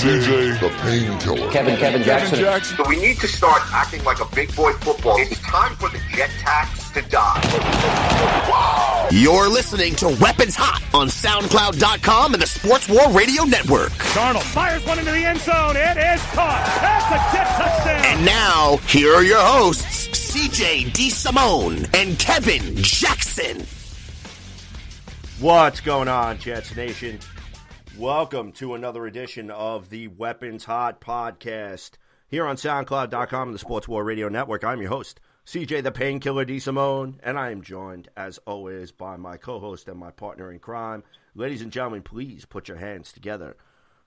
CJ the Painkiller. Kevin Jackson. So we need to start acting like a big boy football. It's time for the jet tax to die. Wow. You're listening to Weapons Hot on SoundCloud.com and the Sports War Radio Network. Darnold fires one into the end zone. It is caught. That's a Jet touchdown. And now, here are your hosts, CJ DeSimone and Kevin Jackson. What's going on, Jets Nation? Welcome to another edition of the Weapons Hot podcast here on SoundCloud.com and the Sports War Radio Network. I'm your host, CJ the Painkiller DeSimone, and I am joined, as always, by my co-host and my partner in crime. Ladies and gentlemen, please put your hands together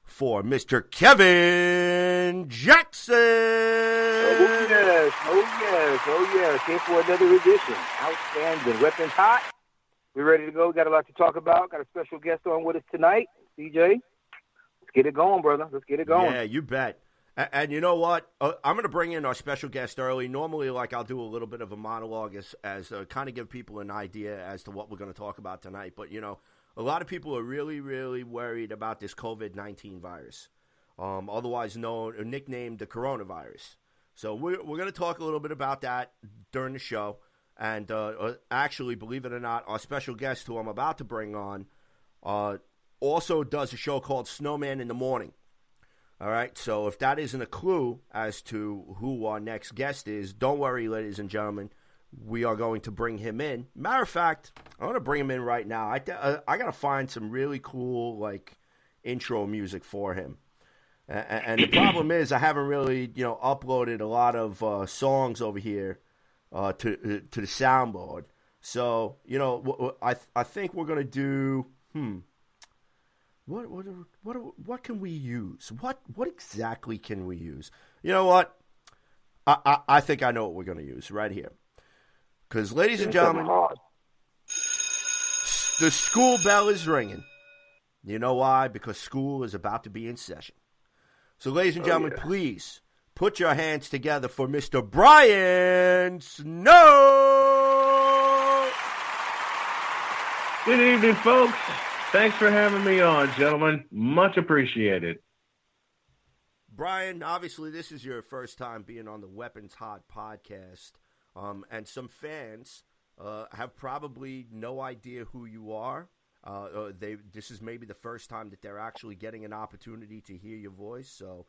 for Mr. Kevin Jackson. Oh yes. Here for another edition. Outstanding. Weapons Hot. We're ready to go. Got a lot to talk about. Got a special guest on with us tonight, CJ. Let's get it going, brother. Let's get it going. Yeah, you bet. And you know what? I'm going to bring in our special guest early. Normally, I'll do a little bit of a monologue as kind of give people an idea as to what we're going to talk about tonight. But, you know, a lot of people are really, really worried about this COVID-19 virus, otherwise nicknamed the coronavirus. So we're going to talk a little bit about that during the show. And actually, believe it or not, our special guest who I'm about to bring on also does a show called Snowman In The Morning. All right, so if that isn't a clue as to who our next guest is, don't worry, ladies and gentlemen. We are going to bring him in. Matter of fact, I want to bring him in right now. I got to find some really cool, intro music for him. And the problem is I haven't really, uploaded a lot of songs over here to the soundboard. So, I think we're going to do, what can we use? What exactly can we use? You know what? I think I know what we're going to use right here. Because, ladies and gentlemen, the school bell is ringing. You know why? Because school is about to be in session. So, ladies and gentlemen, please put your hands together for Mr. Brian Snow. Good evening, folks. Thanks for having me on, gentlemen. Much appreciated. Brian, obviously this is your first time being on the Weapons Hot podcast, and some fans have probably no idea who you are. This is maybe the first time that they're actually getting an opportunity to hear your voice. So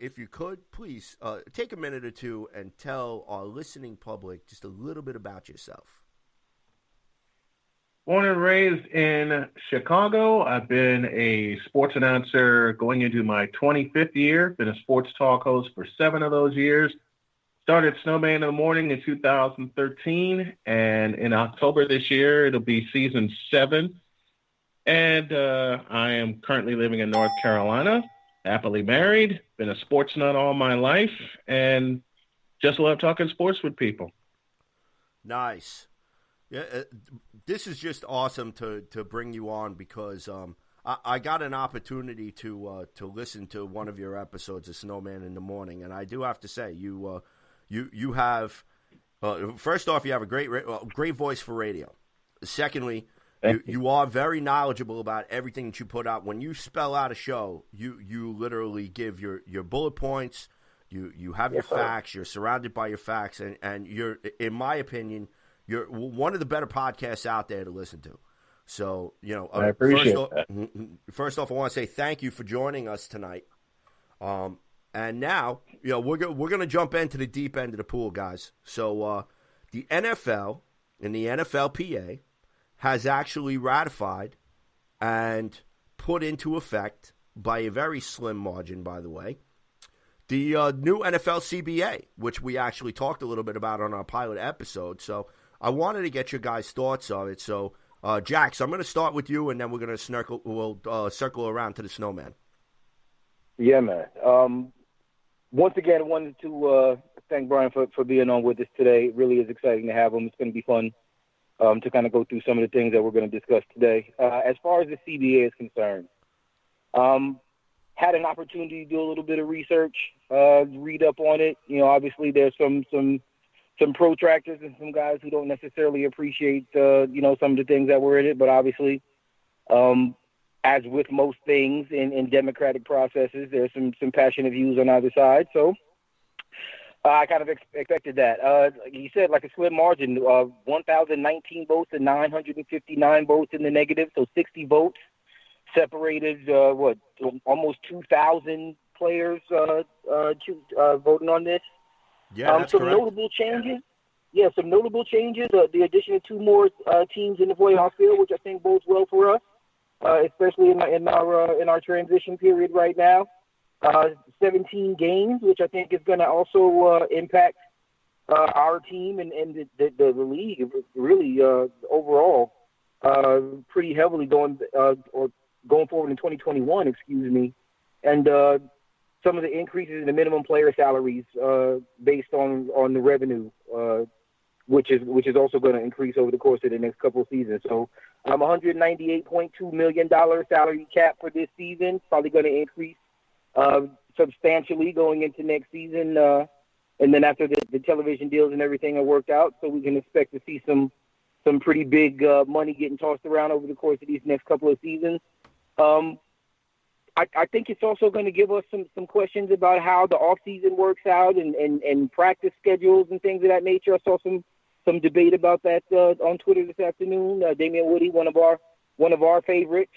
if you could, please take a minute or two and tell our listening public just a little bit about yourself. Born and raised in Chicago. I've been a sports announcer going into my 25th year. Been a sports talk host for 7 of those years. Started Snowman In The Morning in 2013, and in October this year, it'll be season 7. And I am currently living in North Carolina, happily married, been a sports nut all my life, and just love talking sports with people. Nice. Yeah, this is just awesome to bring you on because I got an opportunity to listen to one of your episodes of Snowman In The Morning, and I do have to say you have first off, you have a great voice for radio. Secondly, you are very knowledgeable about everything that you put out. When you spell out a show, you literally give your bullet points. You have your facts. You're surrounded by your facts, and you're, in my opinion, you're one of the better podcasts out there to listen to. So, I appreciate that. First off, I want to say thank you for joining us tonight. And now, we're going to jump into the deep end of the pool, guys. So, the NFL and the NFLPA has actually ratified and put into effect, by a very slim margin, by the way, the new NFLCBA, which we actually talked a little bit about on our pilot episode. So I wanted to get your guys' thoughts on it. So, Jax, I'm going to start with you, and then we're going to circle around to the Snowman. Yeah, man. Once again, I wanted to thank Brian for being on with us today. It really is exciting to have him. It's going to be fun to kind of go through some of the things that we're going to discuss today. As far as the CBA is concerned, had an opportunity to do a little bit of research, read up on it. Obviously there's some protractors and some guys who don't necessarily appreciate, some of the things that were in it, but obviously as with most things in democratic processes, there's some passionate views on either side. So I kind of expected that. Like you said, like a slim margin, 1,019 votes and 959 votes in the negative, so 60 votes separated, almost 2,000 players voting on this. Yeah, that's some correct. notable changes. Yeah, some notable changes. The addition of 2 more teams in the playoff field, which I think bodes well for us, especially in our transition period right now. 17 games, which I think is going to also impact our team and the league really overall pretty heavily going forward in 2021. Excuse me, and some of the increases in the minimum player salaries based on the revenue, which is also going to increase over the course of the next couple of seasons. So $198.2 million salary cap for this season, probably going to increase substantially going into next season. And then after the television deals and everything are worked out, so we can expect to see some pretty big money getting tossed around over the course of these next couple of seasons. I think it's also going to give us some questions about how the off season works out and practice schedules and things of that nature. I saw some debate about that on Twitter this afternoon. Damian Woody, one of our favorites,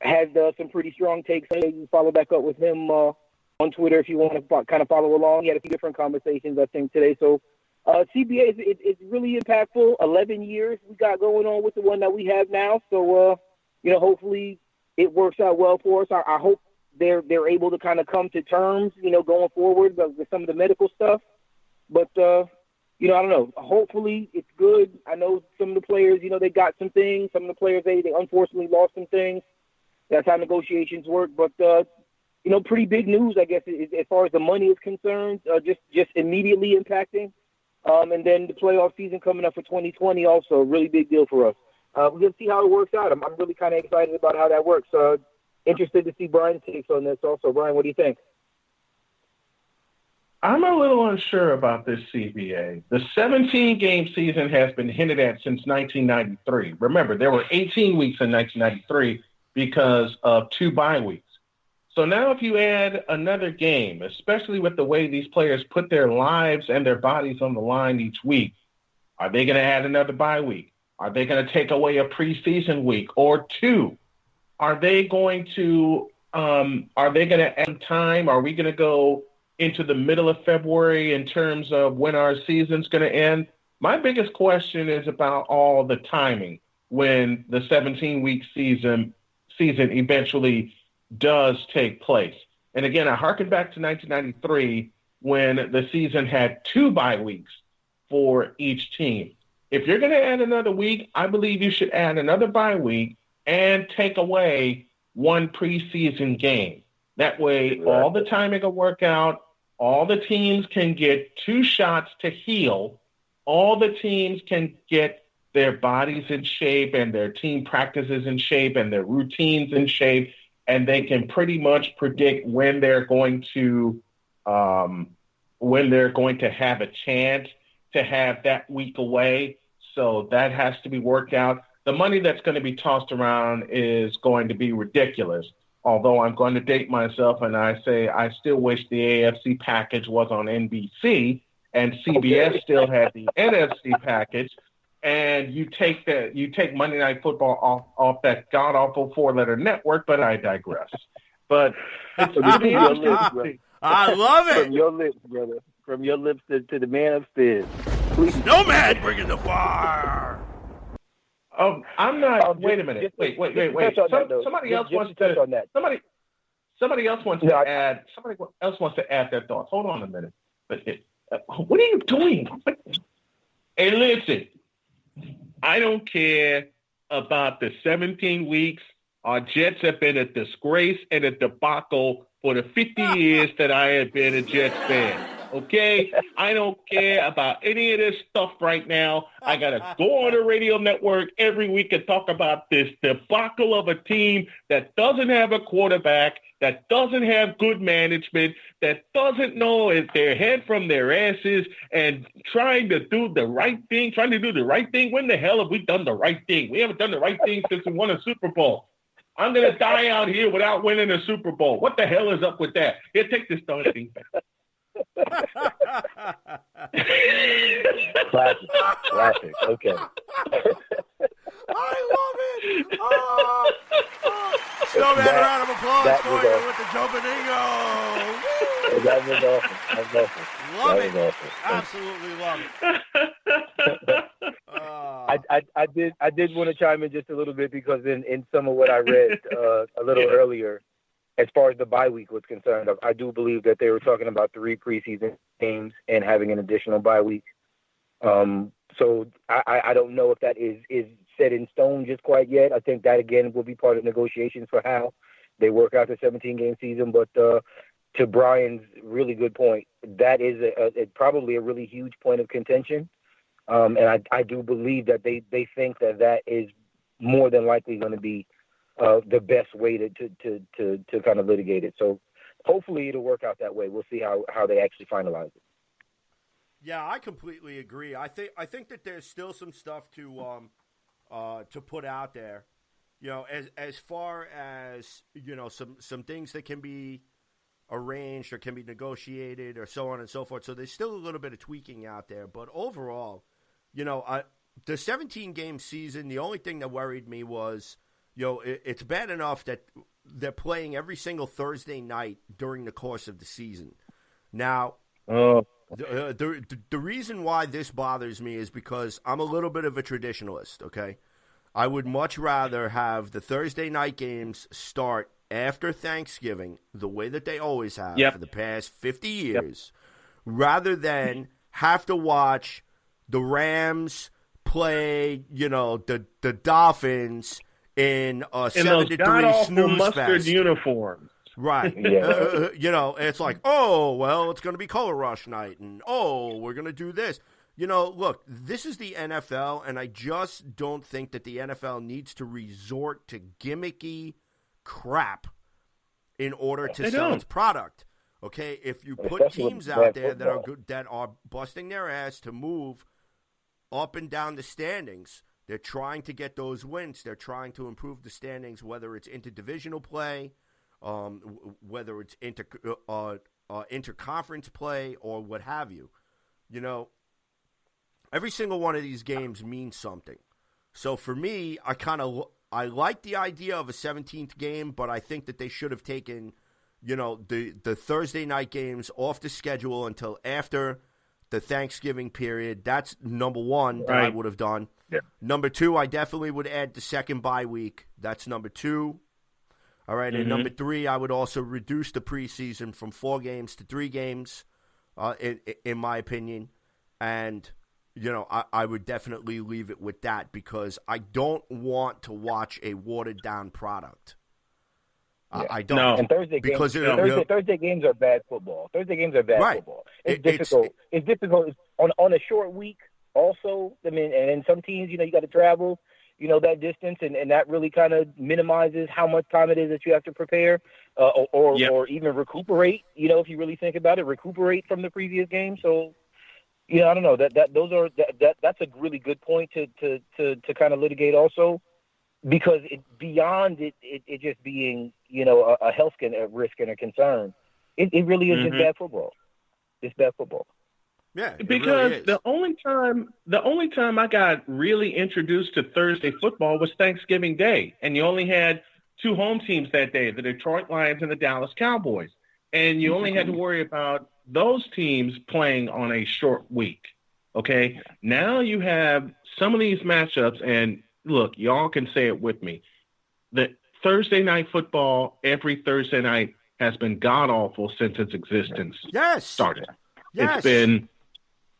had some pretty strong takes. You can follow back up with him on Twitter if you want to kind of follow along. He had a few different conversations, I think, today. So CBA is really impactful. 11 years we got going on with the one that we have now. So hopefully it works out well for us. I hope they're able to kind of come to terms, going forward with some of the medical stuff. But I don't know. Hopefully it's good. I know some of the players, they got some things. Some of the players they unfortunately lost some things. That's how negotiations work. But pretty big news, I guess, as far as the money is concerned. Just immediately impacting. And then the playoff season coming up for 2020 also a really big deal for us. We're going to see how it works out. I'm really kind of excited about how that works. Interested to see Brian's takes on this also. Brian, what do you think? I'm a little unsure about this CBA. The 17-game season has been hinted at since 1993. Remember, there were 18 weeks in 1993 because of 2 bye weeks. So now if you add another game, especially with the way these players put their lives and their bodies on the line each week, are they going to add another bye week? Are they going to take away a preseason week or 2? Are they going to add time? Are we going to go into the middle of February in terms of when our season's going to end? My biggest question is about all the timing when the 17-week season eventually does take place. And again, I harken back to 1993 when the season had 2 bye weeks for each team. If you're going to add another week, I believe you should add another bye week and take away 1 preseason game. That way, all the timing will work out. All the teams can get 2 shots to heal. All the teams can get their bodies in shape and their team practices in shape and their routines in shape, and they can pretty much predict when they're going to have a chance to have that week away. So that has to be worked out. The money that's going to be tossed around is going to be ridiculous. Although I'm going to date myself and I say I still wish the AFC package was on NBC and CBS still had the NFC package. And you take Monday Night Football off that god awful 4-letter network, but I digress. But it's really interesting. I love it. From your lips, brother. From your lips to the man upstairs. Please. Snowman bringing the fire. I'm not. Wait a minute. Wait. Somebody else wants to add their thoughts. Hold on a minute. What are you doing? Hey, listen. I don't care about the 17 weeks. Our Jets have been a disgrace and a debacle for the 50 years that I have been a Jets fan. Okay? I don't care about any of this stuff right now. I got to go on the radio network every week and talk about this debacle of a team that doesn't have a quarterback, that doesn't have good management, that doesn't know if their head from their asses, and trying to do the right thing. When the hell have we done the right thing? We haven't done the right thing since we won a Super Bowl. I'm going to die out here without winning a Super Bowl. What the hell is up with that? Here, take this darn thing back. Classic. Okay. I love it. Snowman, a round of applause for you with the Jobadingo. That was awesome. Love it. Awesome. Absolutely love it. I did want to chime in just a little bit because in some of what I read a little earlier, as far as the bye week was concerned, I do believe that they were talking about 3 preseason games and having an additional bye week. So I don't know if that is set in stone just quite yet. I think that, again, will be part of negotiations for how they work out the 17-game season. But to Brian's really good point, that is probably a really huge point of contention. And I do believe that they think that is more than likely going to be the best way to kind of litigate it. So hopefully it'll work out that way. We'll see how they actually finalize it. Yeah, I completely agree. I think that there's still some stuff to put out there. You know, as far as, you know, some things that can be arranged or can be negotiated or so on and so forth. So there's still a little bit of tweaking out there. But overall, you know, the 17-game season, the only thing that worried me was, you know, it's bad enough that they're playing every single Thursday night during the course of the season. Now, the reason why this bothers me is because I'm a little bit of a traditionalist, okay? I would much rather have the Thursday night games start after Thanksgiving, the way that they always have for the past 50 years, rather than have to watch the Rams play, you know, the Dolphins in a 7-3 snooze mustard fest. Uniforms. Right. You know, it's like, oh, well, it's going to be Color Rush night, and, oh, we're going to do this. You know, look, this is the NFL, and I just don't think that the NFL needs to resort to gimmicky crap in order to sell its product. Okay? If you put teams out there that are good, that are busting their ass to move up and down the standings, they're trying to get those wins. They're trying to improve the standings, whether it's interdivisional play, whether it's interconference play, or what have you. You know, every single one of these games means something. So for me, I like the idea of a 17th game, but I think that they should have taken, you know, the Thursday night games off the schedule until after the Thanksgiving period. That's number one that I would have done. Yeah. Number two, I definitely would add the second bye week. That's number two. All right, and number three, I would also reduce the preseason from 4 games to 3 games, in my opinion. And, you know, I would definitely leave it with that because I don't want to watch a watered-down product. I don't. No. And Thursday games are bad football. Thursday games are bad football. It's difficult. It's difficult on a short week also. I mean, and in some teams, you know, you got to travel, you know, that distance, and that really kind of minimizes how much time it is that you have to prepare or even recuperate, you know, if you really think about it, recuperate from the previous game. So, you know, I don't know, that's a really good point to kind of litigate also, because beyond it just being, you know, a health risk and a concern, it really is just bad football. It's bad football. Yeah, because really the only time I got really introduced to Thursday football was Thanksgiving Day, and you only had 2 home teams that day, the Detroit Lions and the Dallas Cowboys, and you only had to worry about those teams playing on a short week. Okay, now you have some of these matchups, and look, y'all can say it with me. The Thursday night football every Thursday night has been god awful since its existence started. Yes. It's been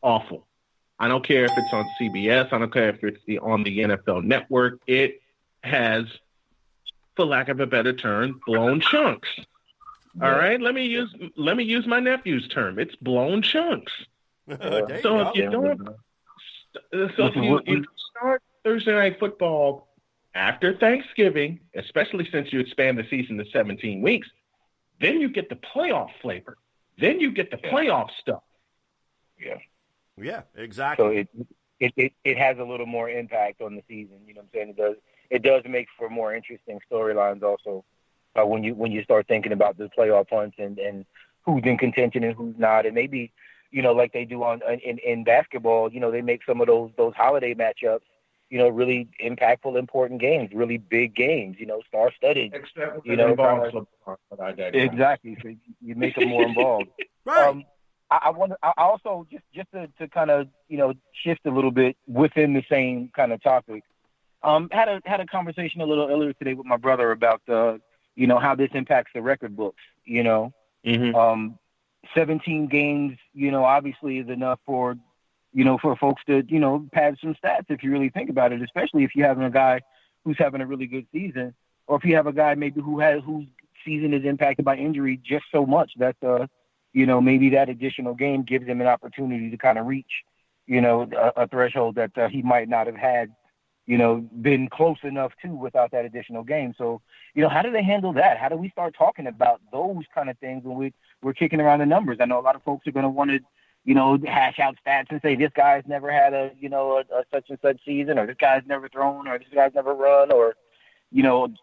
awful. I don't care if it's on CBS. I don't care if it's on the NFL Network. It has, for lack of a better term, blown chunks. All right, let me use my nephew's term. It's blown chunks. So if you don't, if you start Thursday Night Football after Thanksgiving, especially since you expand the season to 17 weeks, then you get the playoff flavor. Then you get the playoff stuff. Yeah, exactly. So it has a little more impact on the season. You know what I'm saying? It does make for more interesting storylines also when you start thinking about the playoff hunts and who's in contention and who's not, and maybe like they do in basketball. They make some of those holiday matchups. Really impactful, important games, really big games. Star-studded. Except exactly. So you make them more involved. Right. I also just to kind of shift a little bit within the same kind of topic. Had a conversation a little earlier today with my brother about how this impacts the record books. 17 games, obviously is enough for folks to pad some stats if you really think about it, especially if you're having a guy who's having a really good season, or if you have a guy maybe whose season is impacted by injury just so much that maybe that additional game gives him an opportunity to kind of reach, a threshold that he might not have had, been close enough to without that additional game. So, how do they handle that? How do we start talking about those kind of things when we're kicking around the numbers? I know a lot of folks are going to want to, hash out stats and say this guy's never had a such and such season, or this guy's never thrown, or this guy's never run, or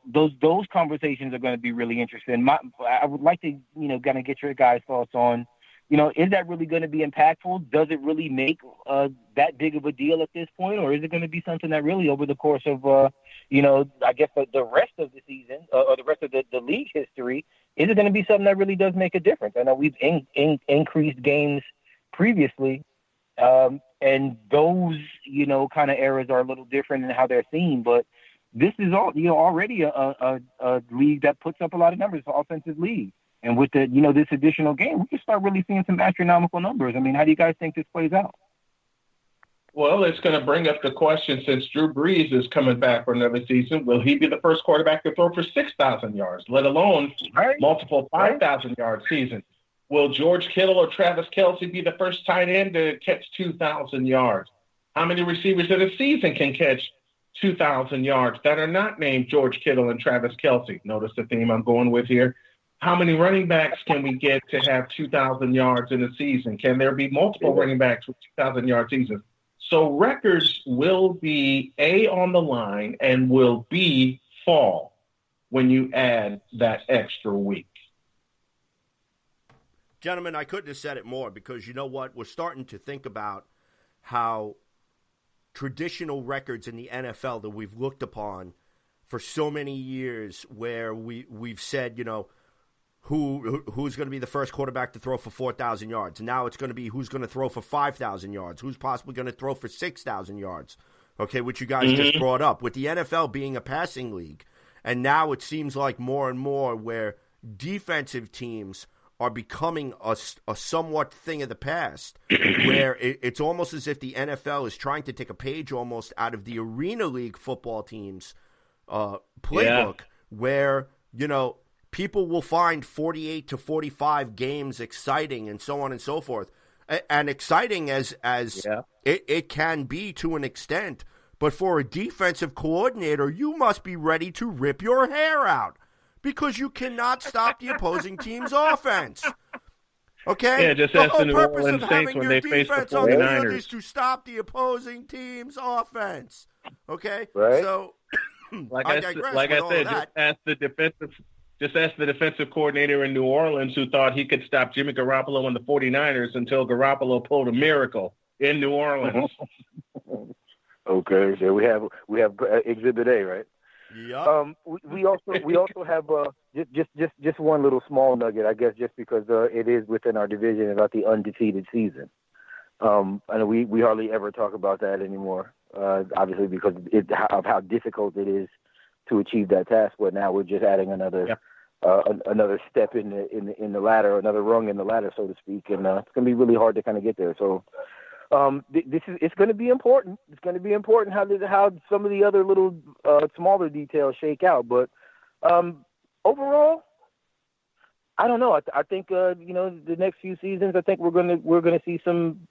those conversations are going to be really interesting. I would like to, kind of get your guys' thoughts on, is that really going to be impactful? Does it really make that big of a deal at this point, or is it going to be something that really over the course of, I guess the rest of the season or the rest of the league history, is it going to be something that really does make a difference? I know we've increased games previously, and those, kind of eras are a little different in how they're seen, but this is all, already a league that puts up a lot of numbers, an offensive league. And with the, this additional game, we can start really seeing some astronomical numbers. I mean, how do you guys think this plays out? Well, it's going to bring up the question, since Drew Brees is coming back for another season, will he be the first quarterback to throw for 6,000 yards, let alone multiple 5,000-yard seasons? Will George Kittle or Travis Kelce be the first tight end to catch 2,000 yards? How many receivers in a season can catch 2,000 yards that are not named George Kittle and Travis Kelce? Notice the theme I'm going with here. How many running backs can we get to have 2,000 yards in a season? Can there be multiple running backs with 2,000-yard seasons? So records will be on the line and will fall when you add that extra week. Gentlemen, I couldn't have said it more, because you know what? We're starting to think about how traditional records in the NFL that we've looked upon for so many years, where we've said, who's going to be the first quarterback to throw for 4,000 yards. Now it's going to be who's going to throw for 5,000 yards, who's possibly going to throw for 6,000 yards, okay, which you guys just brought up. With the NFL being a passing league, and now it seems like more and more where defensive teams are becoming a somewhat thing of the past, where it's almost as if the NFL is trying to take a page almost out of the Arena League football teams' playbook, where, people will find 48 to 45 games exciting and so on and so forth. And exciting as it can be to an extent, but for a defensive coordinator, you must be ready to rip your hair out, because you cannot stop the opposing team's offense. Okay? Yeah, just the ask whole the New purpose Orleans of Saints having when your they face the defense on the field 49ers. is to stop the opposing team's offense. Okay? Right. So, I said, just ask the defensive coordinator in New Orleans who thought he could stop Jimmy Garoppolo and the 49ers until Garoppolo pulled a miracle in New Orleans. Okay, so we have Exhibit A, right? Yeah. We also have just one little small nugget, I guess, just because it is within our division, about the undefeated season. I know we hardly ever talk about that anymore, obviously because of how difficult it is to achieve that task. But now we're just adding another step in the ladder, another rung in the ladder, so to speak, and it's going to be really hard to kind of get there. So. It's going to be important. It's going to be important how some of the other little smaller details shake out. But overall, I don't know. I think the next few seasons, I think we're gonna see some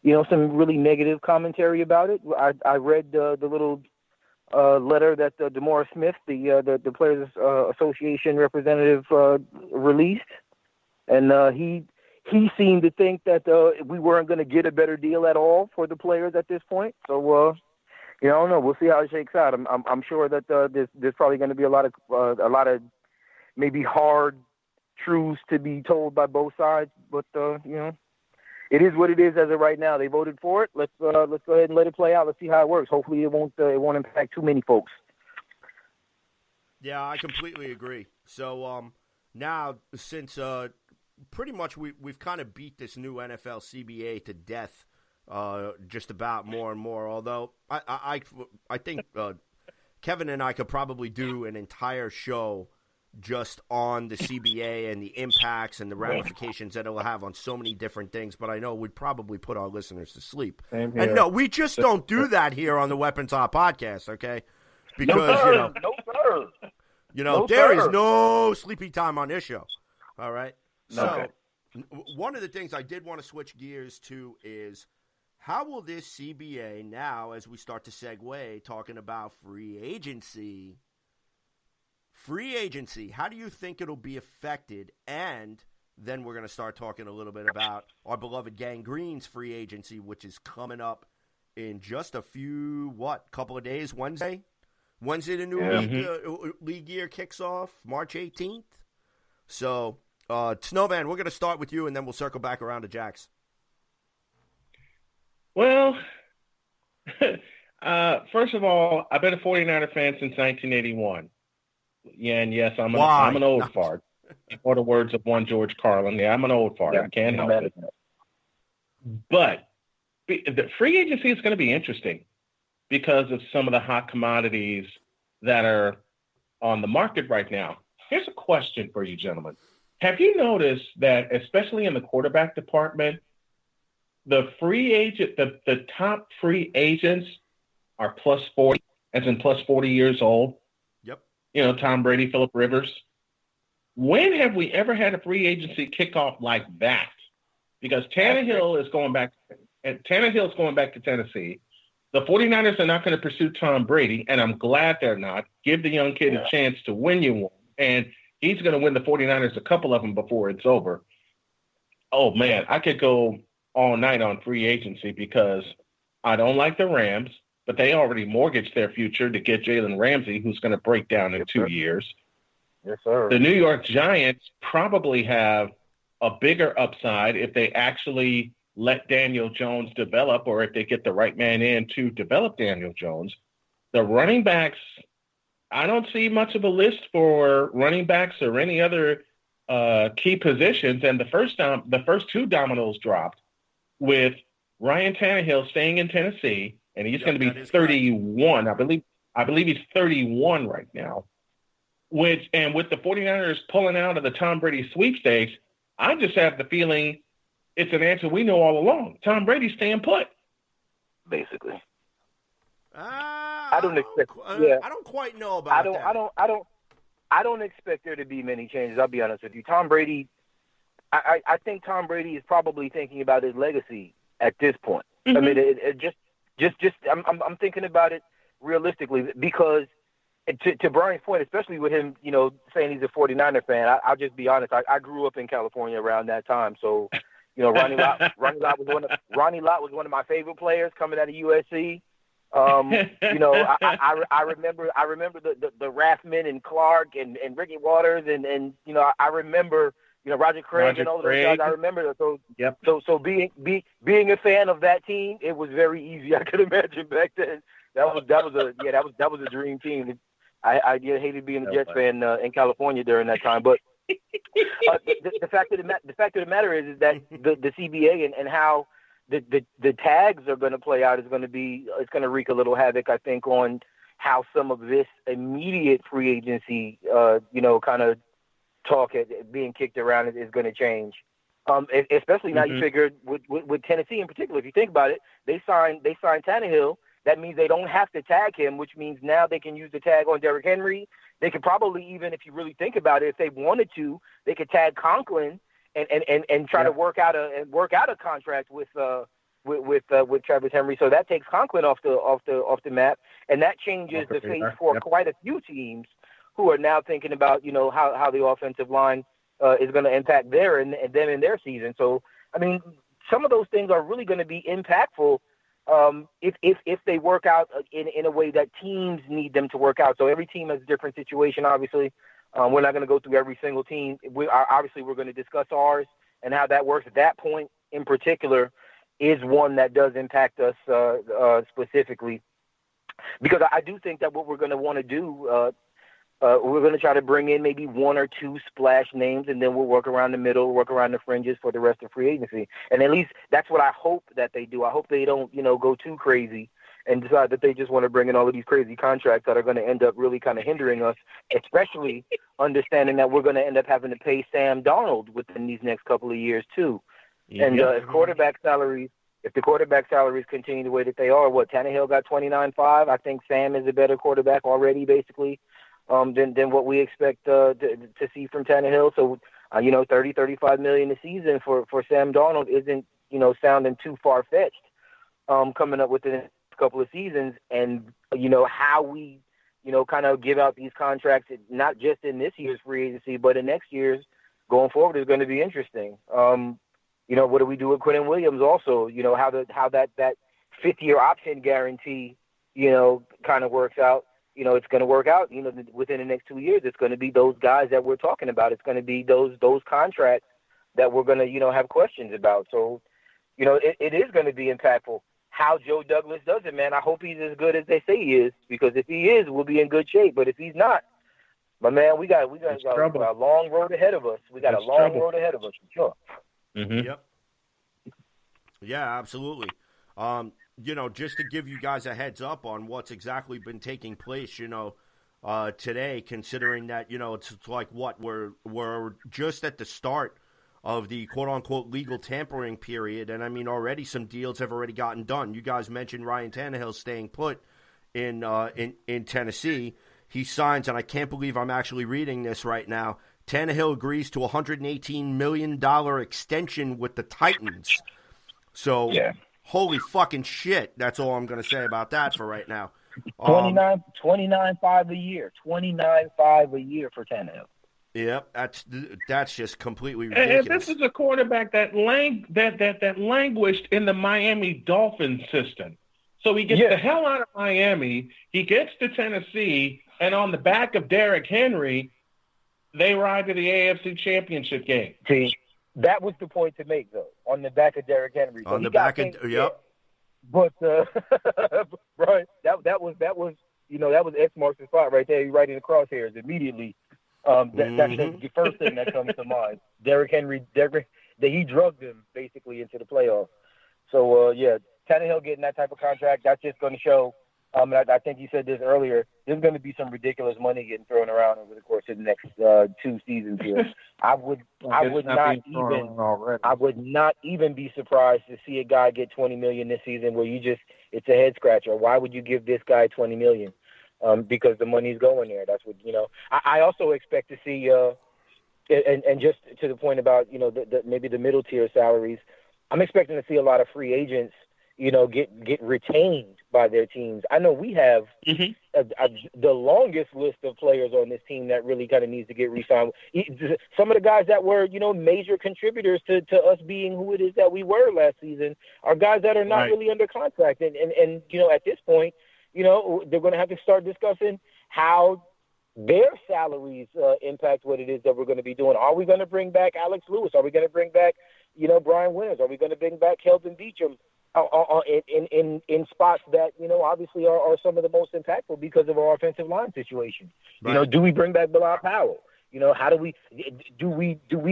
really negative commentary about it. I read the little letter that DeMaurice Smith, the Players Association representative, released, and he seemed to think that we weren't going to get a better deal at all for the players at this point. So I don't know. We'll see how it shakes out. I'm sure that there's probably going to be a lot of maybe hard truths to be told by both sides, but it is what it is as of right now. They voted for it. Let's go ahead and let it play out. Let's see how it works. Hopefully, it won't impact too many folks. Yeah, I completely agree. So now, since pretty much we've kind of beat this new NFL CBA to death, just about more and more. Although I think Kevin and I could probably do an entire show just on the CBA and the impacts and the ramifications that it will have on so many different things, but I know we'd probably put our listeners to sleep. And no, we just don't do that here on the Weapons Hot podcast, okay? Because, there is no sleepy time on this show, all right? So one of the things I did want to switch gears to is how will this CBA now, as we start to segue, talking about free agency, how do you think it'll be affected? And then we're going to start talking a little bit about our beloved Gang Green's free agency, which is coming up in just a few, couple of days, Wednesday? Wednesday the new league year kicks off, March 18th. So, Snowman, we're going to start with you, and then we'll circle back around to Jax. Well, first of all, I've been a 49er fan since 1981. Yeah, and yes, I'm an old fart. Or the words of one George Carlin. Yeah, I'm an old fart. I can't help it. But the free agency is going to be interesting because of some of the hot commodities that are on the market right now. Here's a question for you, gentlemen. Have you noticed that, especially in the quarterback department, the top free agents are plus 40, as in plus 40 years old? Tom Brady, Phillip Rivers. When have we ever had a free agency kickoff like that? Because Tannehill is going back to Tennessee. The 49ers are not going to pursue Tom Brady, and I'm glad they're not. Give the young kid a chance to win you one. And he's going to win the 49ers a couple of them before it's over. Oh, man, I could go all night on free agency because I don't like the Rams. But they already mortgaged their future to get Jalen Ramsey, who's going to break down in 2 years. Yes, sir. The New York Giants probably have a bigger upside if they actually let Daniel Jones develop, or if they get the right man in to develop Daniel Jones. The running backs, I don't see much of a list for running backs or any other key positions. And the first two dominoes dropped with Ryan Tannehill staying in Tennessee. And he's going to be 31. Correct. I believe he's 31 right now. And with the 49ers pulling out of the Tom Brady sweepstakes, I just have the feeling it's an answer we know all along. Tom Brady's staying put. Basically. I don't quite know about that. I don't expect there to be many changes. I'll be honest with you. Tom Brady, I think Tom Brady is probably thinking about his legacy at this point. Mm-hmm. I mean, I'm thinking about it realistically because to Brian's point, especially with him, saying he's a 49er fan, I'll just be honest. I grew up in California around that time. So, Ronnie Lott was one of my favorite players coming out of USC. I remember the Rathman and Clark and Ricky Waters and I remember Roger Craig and all those guys. I remember that. So, yep. So being a fan of that team, it was very easy. I could imagine back then. That was a dream team. I hated being a Jets fan in California during that time. But the fact of the matter is that the CBA and how the tags are going to play out it's going to wreak a little havoc, I think, on how some of this immediate free agency, kind of talk being kicked around is going to change. Especially now, you figure with Tennessee in particular, if you think about it, they signed Tannehill. That means they don't have to tag him, which means now they can use the tag on Derrick Henry They could probably even, if you really think about it, if they wanted to, they could tag Conklin and try to work out a contract with Travis Henry. So that takes Conklin off the map, and that changes the face for quite a few teams who are now thinking about, you know, how the offensive line is going to impact them in their season. So, I mean, some of those things are really going to be impactful if they work out in a way that teams need them to work out. So every team has a different situation, obviously. We're not going to go through every single team. We're going to discuss ours and how that works. At that point in particular is one that does impact us specifically, because I do think that what we're going to want to do, we're going to try to bring in maybe one or two splash names, and then we'll work around the middle, work around the fringes for the rest of free agency. And at least that's what I hope that they do. I hope they don't, you know, go too crazy and decide that they just want to bring in all of these crazy contracts that are going to end up really kind of hindering us, especially understanding that we're going to end up having to pay Sam Darnold within these next couple of years too. Yeah. And if the quarterback salaries continue the way that they are, Tannehill got 29.5. I think Sam is a better quarterback already, basically, than what we expect to see from Tannehill. So, $30-35 million a season for Sam Darnold isn't, you know, sounding too far-fetched coming up within a couple of seasons. And, you know, how we, you know, kind of give out these contracts, not just in this year's free agency, but in next year's going forward is going to be interesting. You know, what do we do with Quinnen Williams also? You know, how that fifth-year option guarantee, you know, kind of works out. You know, it's going to work out, you know, within the next 2 years. It's going to be those guys that we're talking about. It's going to be those contracts that we're going to, you know, have questions about. So, you know, it is going to be impactful. How Joe Douglas does it, man, I hope he's as good as they say he is, because if he is, we'll be in good shape. But if he's not, my man, we got a long road ahead of us. We got a long road ahead of us, for sure. Mm-hmm. Yep. Yeah, absolutely. You know, just to give you guys a heads up on what's exactly been taking place, you know, today, considering that, you know, it's like we're just at the start of the quote-unquote legal tampering period, and I mean, already some deals have already gotten done. You guys mentioned Ryan Tannehill staying put in Tennessee. He signs, and I can't believe I'm actually reading this right now, Tannehill agrees to a $118 million extension with the Titans. So, holy fucking shit, that's all I'm going to say about that for right now. 29.5 a year. 29.5 a year for Tannehill. Yep, that's just completely ridiculous. And this is a quarterback that languished in the Miami Dolphins system. So he gets the hell out of Miami, he gets to Tennessee, and on the back of Derrick Henry, they ride to the AFC Championship game. See, that was the point to make, though, on the back of Derrick Henry. So on the back of, yep. But, right, that was you know, that was X marks the spot right there. You're right in the crosshairs immediately. That's the first thing that comes to mind. Derrick Henry, he drugged him basically into the playoffs. So, Tannehill getting that type of contract, that's just going to show. I think you said this earlier. There's going to be some ridiculous money getting thrown around over the course of the next 2 seasons here. I would not even be surprised to see a guy get $20 million this season, where it's a head scratcher. Why would you give this guy $20 million? Because the money's going there. That's what, you know. I also expect to see, and just to the point about, you know, maybe the middle tier salaries, I'm expecting to see a lot of free agents, you know, get retained by their teams. I know we have the longest list of players on this team that really kind of needs to get re-signed. Some of the guys that were, you know, major contributors to us being who it is that we were last season are guys that are not really under contract. And you know, at this point, you know, they're going to have to start discussing how their salaries impact what it is that we're going to be doing. Are we going to bring back Alex Lewis? Are we going to bring back, you know, Brian Winters? Are we going to bring back Kelvin Beachum? In spots that, you know, obviously are some of the most impactful because of our offensive line situation. Right. You know, do we bring back Bilal Powell? You know, how do we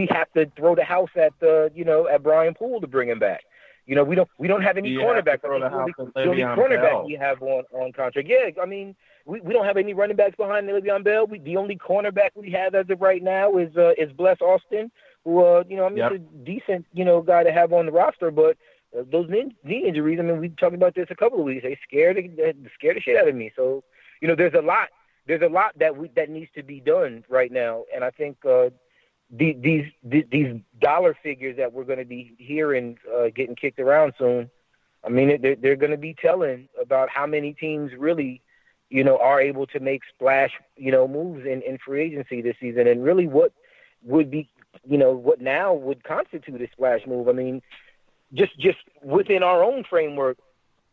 have to throw the house at at Brian Poole to bring him back? You know, we don't have any cornerback. The only cornerback we have on contract. Yeah, I mean, we don't have any running backs behind Le'Veon Bell. The only cornerback we have as of right now is Bless Austin, who he's a decent, you know, guy to have on the roster, but those knee injuries, I mean, we talked about this a couple of weeks. They scared the shit out of me. So, you know, there's a lot there's a lot that needs to be done right now, and I think these dollar figures that we're going to be hearing getting kicked around soon, I mean, they're going to be telling about how many teams really, are able to make splash, moves in free agency this season, and really what would be, what now would constitute a splash move. I mean, just within our own framework,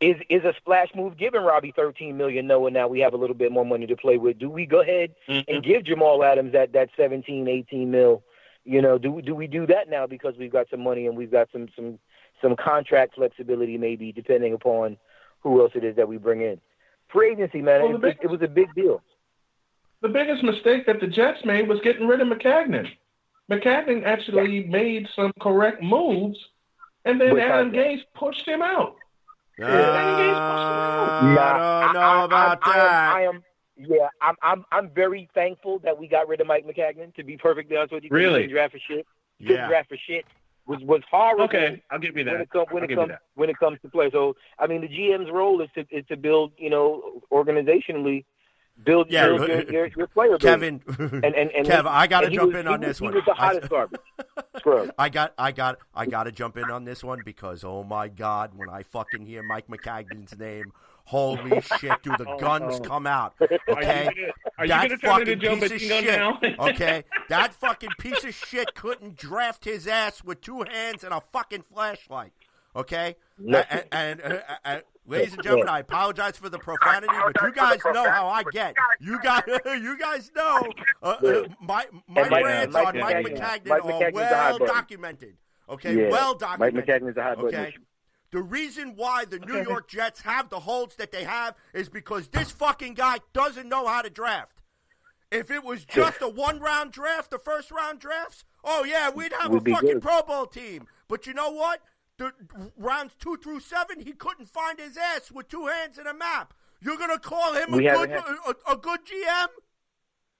is a splash move giving Robbie $13 million, knowing now we have a little bit more money to play with? Do we go ahead and give Jamal Adams that 17, 18 mil? Do we do that now because we've got some money and we've got some contract flexibility, maybe, depending upon who else it is that we bring in? Free agency, man, it was a big deal. The biggest mistake that the Jets made was getting rid of McCagnon. McCagnon actually made some correct moves, and then Adam Gase pushed him out. I don't know about that. I'm very thankful that we got rid of Mike McCagnon, to be perfectly honest with you. Really? Couldn't draft for shit. Couldn't draft for shit. Was horrible. Okay, I'll give you that. When it comes to play. So, I mean, the GM's role is to build, organizationally, build your player base. Kevin, Kev, I got to jump in on this one. He was the hottest garbage. I got to jump in on this one because, oh my God, when I fucking hear Mike McCagnon's name, holy shit, do the guns come out? Okay, are you gonna turn into Joe Batingo now? Okay, that fucking piece of shit couldn't draft his ass with two hands and a fucking flashlight. Okay, and ladies and gentlemen, I apologize for the profanity, but you guys know how I get. You guys know my rants on Mike McCagnon are well documented. Okay, well documented. Mike McCagnon's a hot button issue. The reason why the New York Jets have the holds that they have is because this fucking guy doesn't know how to draft. If it was just a one-round draft, the first-round drafts, oh, yeah, we'd have a fucking Pro Bowl team. But you know what? The rounds 2 through 7, he couldn't find his ass with two hands and a map. You're going to call him a good GM?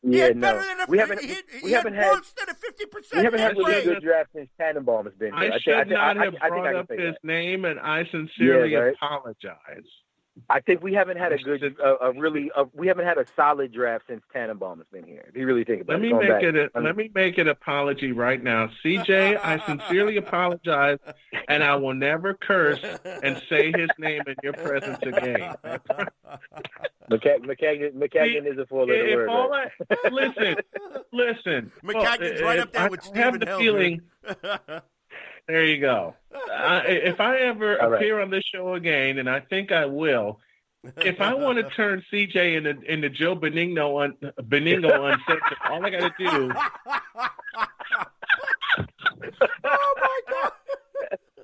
Yeah, better than a, we haven't had worse than a 50%. We haven't had a good draft since Tannenbaum has been here. I should not have brought up his name, and I sincerely apologize. I think we haven't had a good, we haven't had a solid draft since Tannenbaum has been here. If you really think about it. Let me make an apology right now. CJ, I sincerely apologize, and I will never curse and say his name in your presence again. McCagnon is a four-letter word. Listen. McCagnon's right up there with Stephen Hill. I have the feeling. There you go. If I ever appear on this show again, and I think I will, if I want to turn CJ into Joe Benigno uncensored, all I got to do. Oh my God!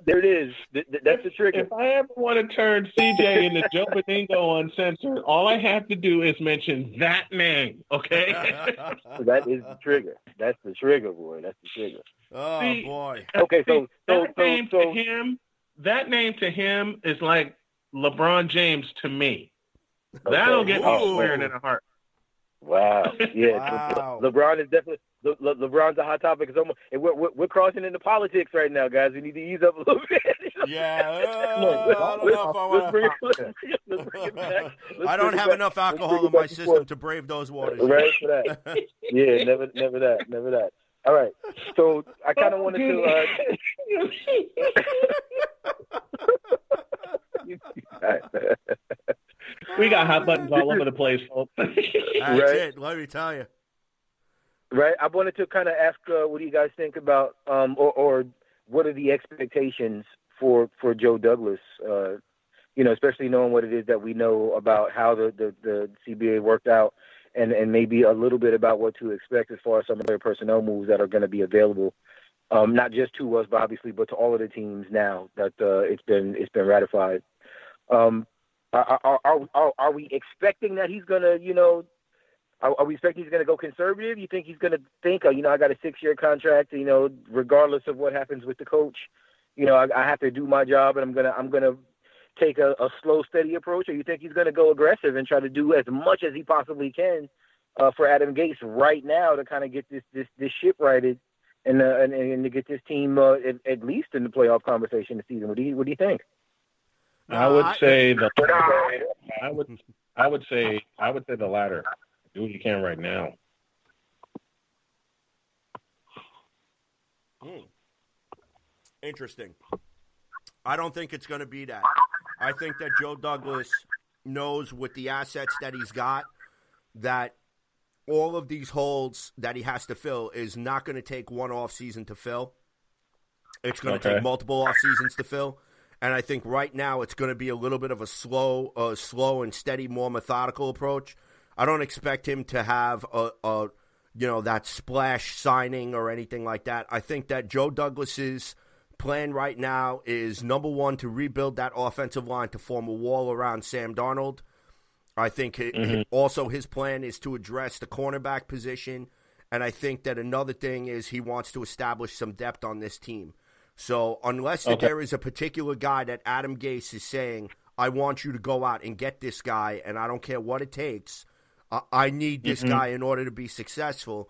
There it is. That's the trigger. If I ever want to turn CJ into Joe Benigno uncensored, all I have to do is mention that name. Okay. That is the trigger. That's the trigger, boy. That's the trigger. Oh, boy. Okay, that name to him is like LeBron James to me. That'll get me swearing in a heart. Wow. Yeah. Wow. LeBron is definitely LeBron's a hot topic. We're crossing into politics right now, guys. We need to ease up a little bit. I don't have enough alcohol in my system to brave those waters. Right for that. Yeah, never that. All right, so I kind of wanted to. We got hot buttons all over the place, folks. That's it. Let me tell you. Right, I wanted to kind of ask, what do you guys think about, or what are the expectations for Joe Douglas? Especially knowing what it is that we know about how the CBA worked out. And maybe a little bit about what to expect as far as some of their personnel moves that are going to be available, not just to us, obviously, but to all of the teams now that it's been ratified. Are we expecting that he's going to, are we expecting he's going to go conservative? You think he's going to think, I got a 6-year contract, regardless of what happens with the coach, I have to do my job, and I'm going to take a slow, steady approach, or you think he's going to go aggressive and try to do as much as he possibly can for Adam Gase right now to kind of get this ship righted and to get this team at least in the playoff conversation this season? What do you think? I would say the latter. Do what you can right now. Interesting. I don't think it's going to be that. I think that Joe Douglas knows with the assets that he's got that all of these holes that he has to fill is not going to take one off season to fill. It's going to take multiple off seasons to fill. And I think right now it's going to be a little bit of a slow and steady, more methodical approach. I don't expect him to have that splash signing or anything like that. I think that Joe Douglas's plan right now is, number one, to rebuild that offensive line to form a wall around Sam Darnold. I think also his plan is to address the cornerback position. And I think that another thing is he wants to establish some depth on this team. So unless there is a particular guy that Adam Gase is saying, I want you to go out and get this guy, and I don't care what it takes, I need this guy in order to be successful,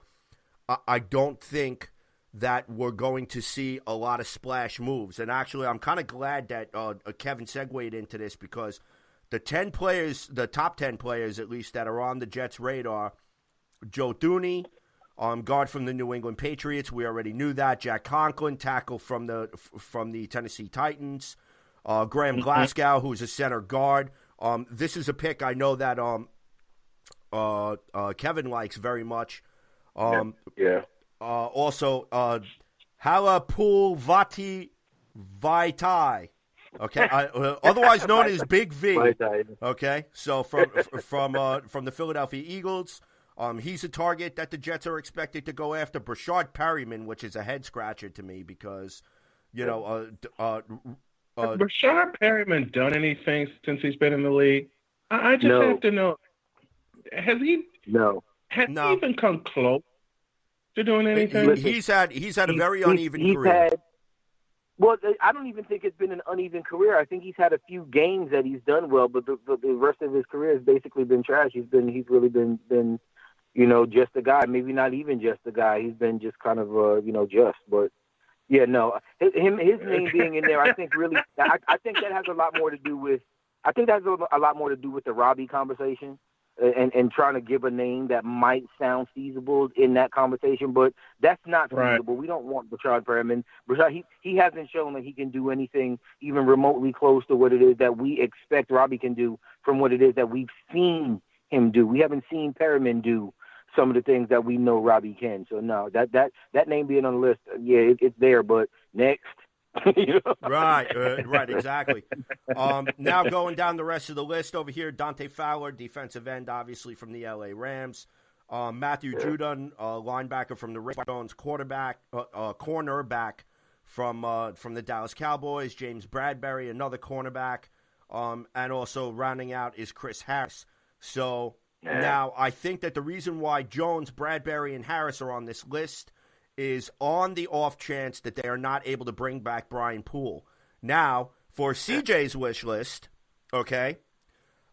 I don't think that we're going to see a lot of splash moves. And actually, I'm kind of glad that Kevin segued into this, because the top 10 players at least that are on the Jets' radar, Joe Thuney, guard from the New England Patriots, we already knew that. Jack Conklin, tackle from the Tennessee Titans. Graham Glasgow, who's a center guard. This is a pick I know that Kevin likes very much. Also, Halapul Vaitai, okay, otherwise known as Big V. Okay, so from the Philadelphia Eagles, he's a target that the Jets are expected to go after. Brashard Perryman, which is a head scratcher to me because, Brashard Perryman done anything since he's been in the league? I just have to know. Has he? No. Has he even come close to doing anything? He's had a very uneven career. I don't even think it's been an uneven career. I think he's had a few games that he's done well, but the rest of his career has basically been trash. He's really been just a guy. Maybe not even just a guy. He's been just kind of just. But yeah, no, his name being in there, I think really, I think that has a lot more to do with. I think that has a lot more to do with the Robbie conversation. And trying to give a name that might sound feasible in that conversation, but that's not feasible. Right. We don't want Brashard Perriman. Brashard, he hasn't shown that he can do anything even remotely close to what it is that we expect Robbie can do from what it is that we've seen him do. We haven't seen Perriman do some of the things that we know Robbie can. So no, that name being on the list, yeah, it's there, but next. Right, exactly. Now going down the rest of the list over here, Dante Fowler, defensive end, obviously from the LA Rams. Matthew Judon, linebacker from the Ravens, cornerback from the Dallas Cowboys. James Bradbury, another cornerback, and also rounding out is Chris Harris. So now I think that the reason why Jones, Bradbury, and Harris are on this list is on the off chance that they are not able to bring back Brian Poole. Now, for CJ's wish list, okay,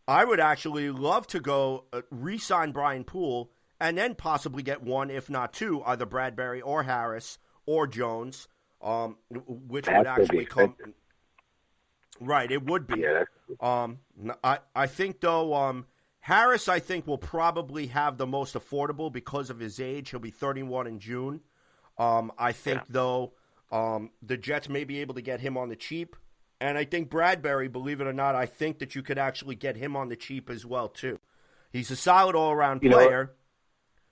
I would actually love to go re-sign Brian Poole and then possibly get one, if not two, either Bradbury or Harris or Jones, which would actually come. Right, it would be. Yeah, I think, though, Harris, I think, will probably have the most affordable because of his age. He'll be 31 in June. I think, though, the Jets may be able to get him on the cheap. And I think Bradbury, believe it or not, I think that you could actually get him on the cheap as well, too. He's a solid all-around player.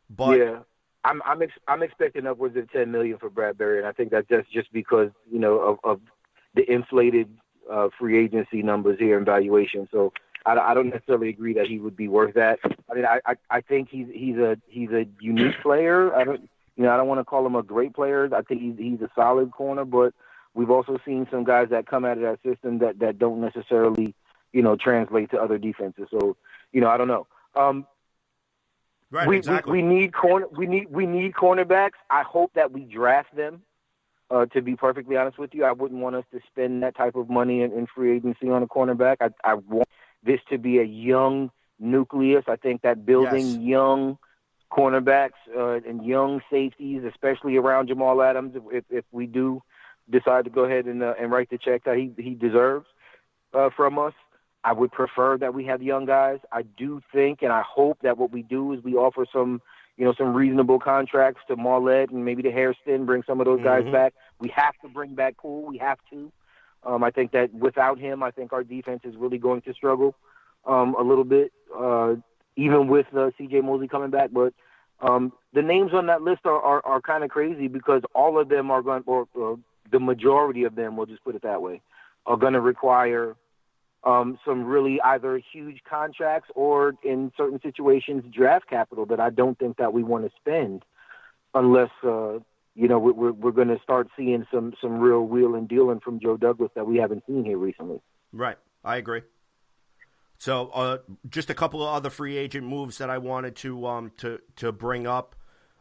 But yeah, I'm expecting upwards of $10 million for Bradbury, and I think that's just because, of the inflated free agency numbers here and valuation. So I don't necessarily agree that he would be worth that. I mean, I think he's a unique player. I don't want to call him a great player. I think he's a solid corner, but we've also seen some guys that come out of that system that don't necessarily, translate to other defenses. So, I don't know. Right, exactly. We need cornerbacks. I hope that we draft them. To be perfectly honest with you, I wouldn't want us to spend that type of money in free agency on a cornerback. I want this to be a young nucleus. I think that building young cornerbacks and young safeties, especially around Jamal Adams, if we do decide to go ahead and write the check that he deserves from us, I would prefer that we have young guys. I do think, and I hope that what we do is we offer some reasonable contracts to Marlette and maybe to Hairston, bring some of those guys back. We have to bring back Poole. We have to. I think that without him, I think our defense is really going to struggle a little bit, even with C.J. Mosley coming back. But the names on that list are kind of crazy because all of them are going, or the majority of them, we'll just put it that way, are going to require some really either huge contracts or, in certain situations, draft capital that I don't think that we want to spend unless we're going to start seeing some real wheel and dealing from Joe Douglas that we haven't seen here recently. Right, I agree. So just a couple of other free agent moves that I wanted to bring up.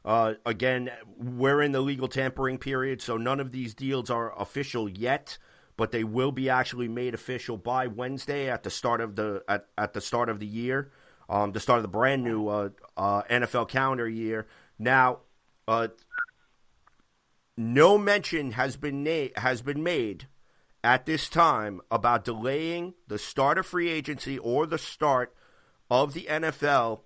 Again, we're in the legal tampering period, so none of these deals are official yet, but they will be actually made official by Wednesday at the start of the year, the start of the brand new NFL calendar year. Now, no mention has been made at this time about delaying the start of free agency or the start of the NFL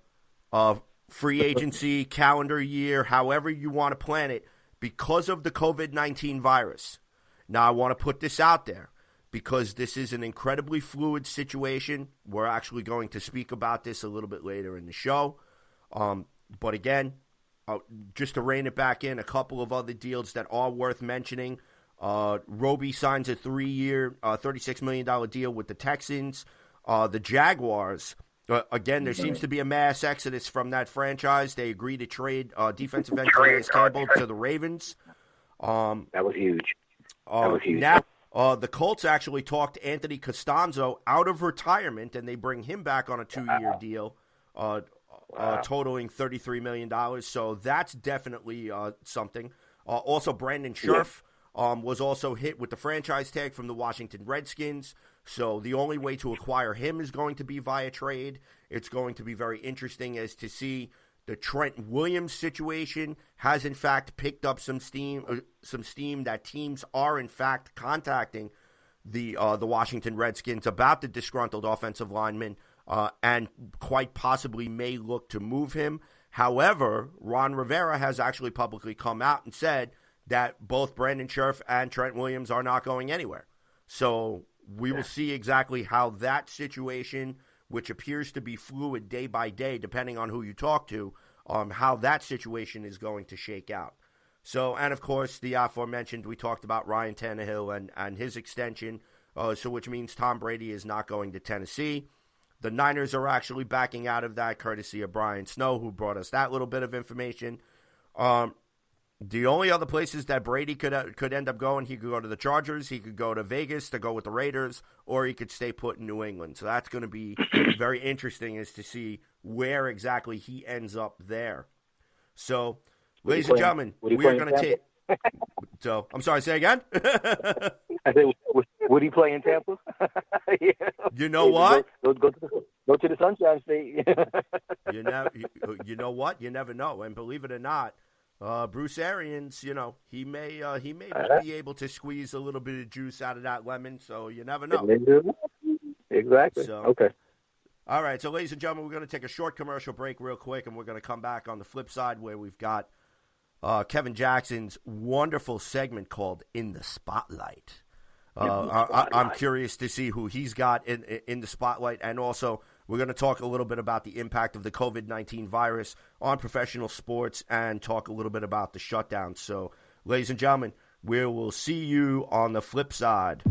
free agency calendar year, however you want to plan it, because of the COVID-19 virus. Now, I want to put this out there because this is an incredibly fluid situation. We're actually going to speak about this a little bit later in the show. But again, just to rein it back in, a couple of other deals that are worth mentioning. Roby signs a 3-year, $36 million deal with the Texans. The Jaguars, again, there seems to be a mass exodus from that franchise. They agreed to trade defensive end Calais Campbell to the Ravens. That was huge. Now, the Colts actually talked Anthony Costanzo out of retirement, and they bring him back on a 2-year deal, totaling $33 million. So that's definitely something. Also, Brandon Scherf was also hit with the franchise tag from the Washington Redskins. So the only way to acquire him is going to be via trade. It's going to be very interesting as to see the Trent Williams situation has, in fact, picked up some steam that teams are, in fact, contacting the Washington Redskins about the disgruntled offensive lineman and quite possibly may look to move him. However, Ron Rivera has actually publicly come out and said that both Brandon Scherf and Trent Williams are not going anywhere. So we will see exactly how that situation, which appears to be fluid day by day, depending on who you talk to, how that situation is going to shake out. So, and of course, the aforementioned, we talked about Ryan Tannehill and his extension, which means Tom Brady is not going to Tennessee. The Niners are actually backing out of that, courtesy of Brian Snow, who brought us that little bit of information. The only other places that Brady could end up going, he could go to the Chargers, he could go to Vegas to go with the Raiders, or he could stay put in New England. So that's going to be very interesting as to see where exactly he ends up there. So, ladies and gentlemen, we are going to take. So, I'm sorry, say again? I said, would he play in Tampa? Yeah. You know what? Go to the Sunshine State. You know what? You never know. And believe it or not, Bruce Arians, he may be able to squeeze a little bit of juice out of that lemon. So you never know. Exactly. So, okay. All right. So, ladies and gentlemen, we're going to take a short commercial break real quick, and we're going to come back on the flip side where we've got Kevin Jackson's wonderful segment called In the Spotlight. I'm curious to see who he's got in the spotlight, and also we're going to talk a little bit about the impact of the COVID-19 virus on professional sports and talk a little bit about the shutdown. So, ladies and gentlemen, we will see you on the flip side.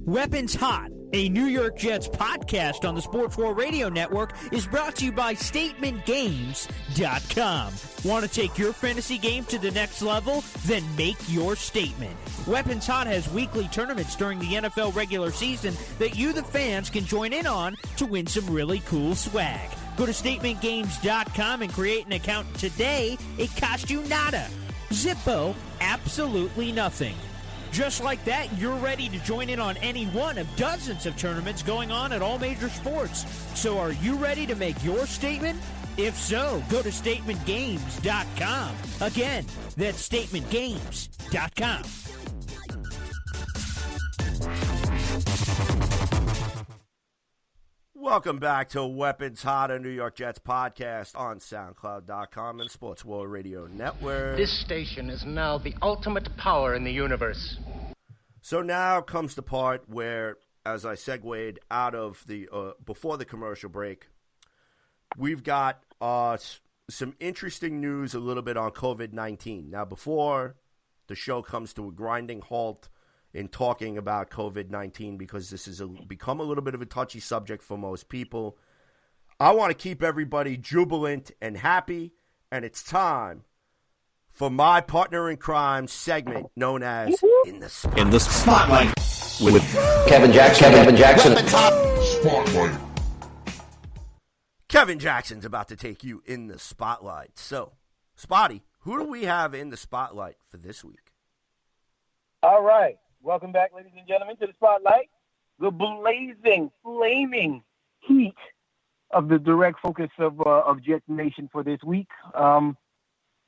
Weapons Hot, a New York Jets podcast on the Sports War Radio Network, is brought to you by StatementGames.com. Want to take your fantasy game to the next level? Then make your statement. Weapons Hot has weekly tournaments during the NFL regular season that you, the fans, can join in on to win some really cool swag. Go to StatementGames.com and create an account today. It costs you nada. Zippo, absolutely nothing. Just like that, you're ready to join in on any one of dozens of tournaments going on at all major sports. So are you ready to make your statement? If so, go to StatementGames.com. Again, that's StatementGames.com. Welcome back to Weapons Hot, a New York Jets podcast on SoundCloud.com and Sports War Radio Network. This station is now the ultimate power in the universe. So now comes the part where, as I segued out of the before the commercial break, we've got some interesting news a little bit on COVID-19. Now, before the show comes to a grinding halt in talking about COVID-19, because this has become a little bit of a touchy subject for most people, I want to keep everybody jubilant and happy, and it's time for my partner in crime segment known as In the Spotlight With Kevin Jackson. Spotlight. Kevin Jackson's about to take you in the spotlight. So, Spotty, who do we have in the spotlight for this week? All right. Welcome back, ladies and gentlemen, to the Spotlight. The blazing, flaming heat of the direct focus of Jets Nation for this week. You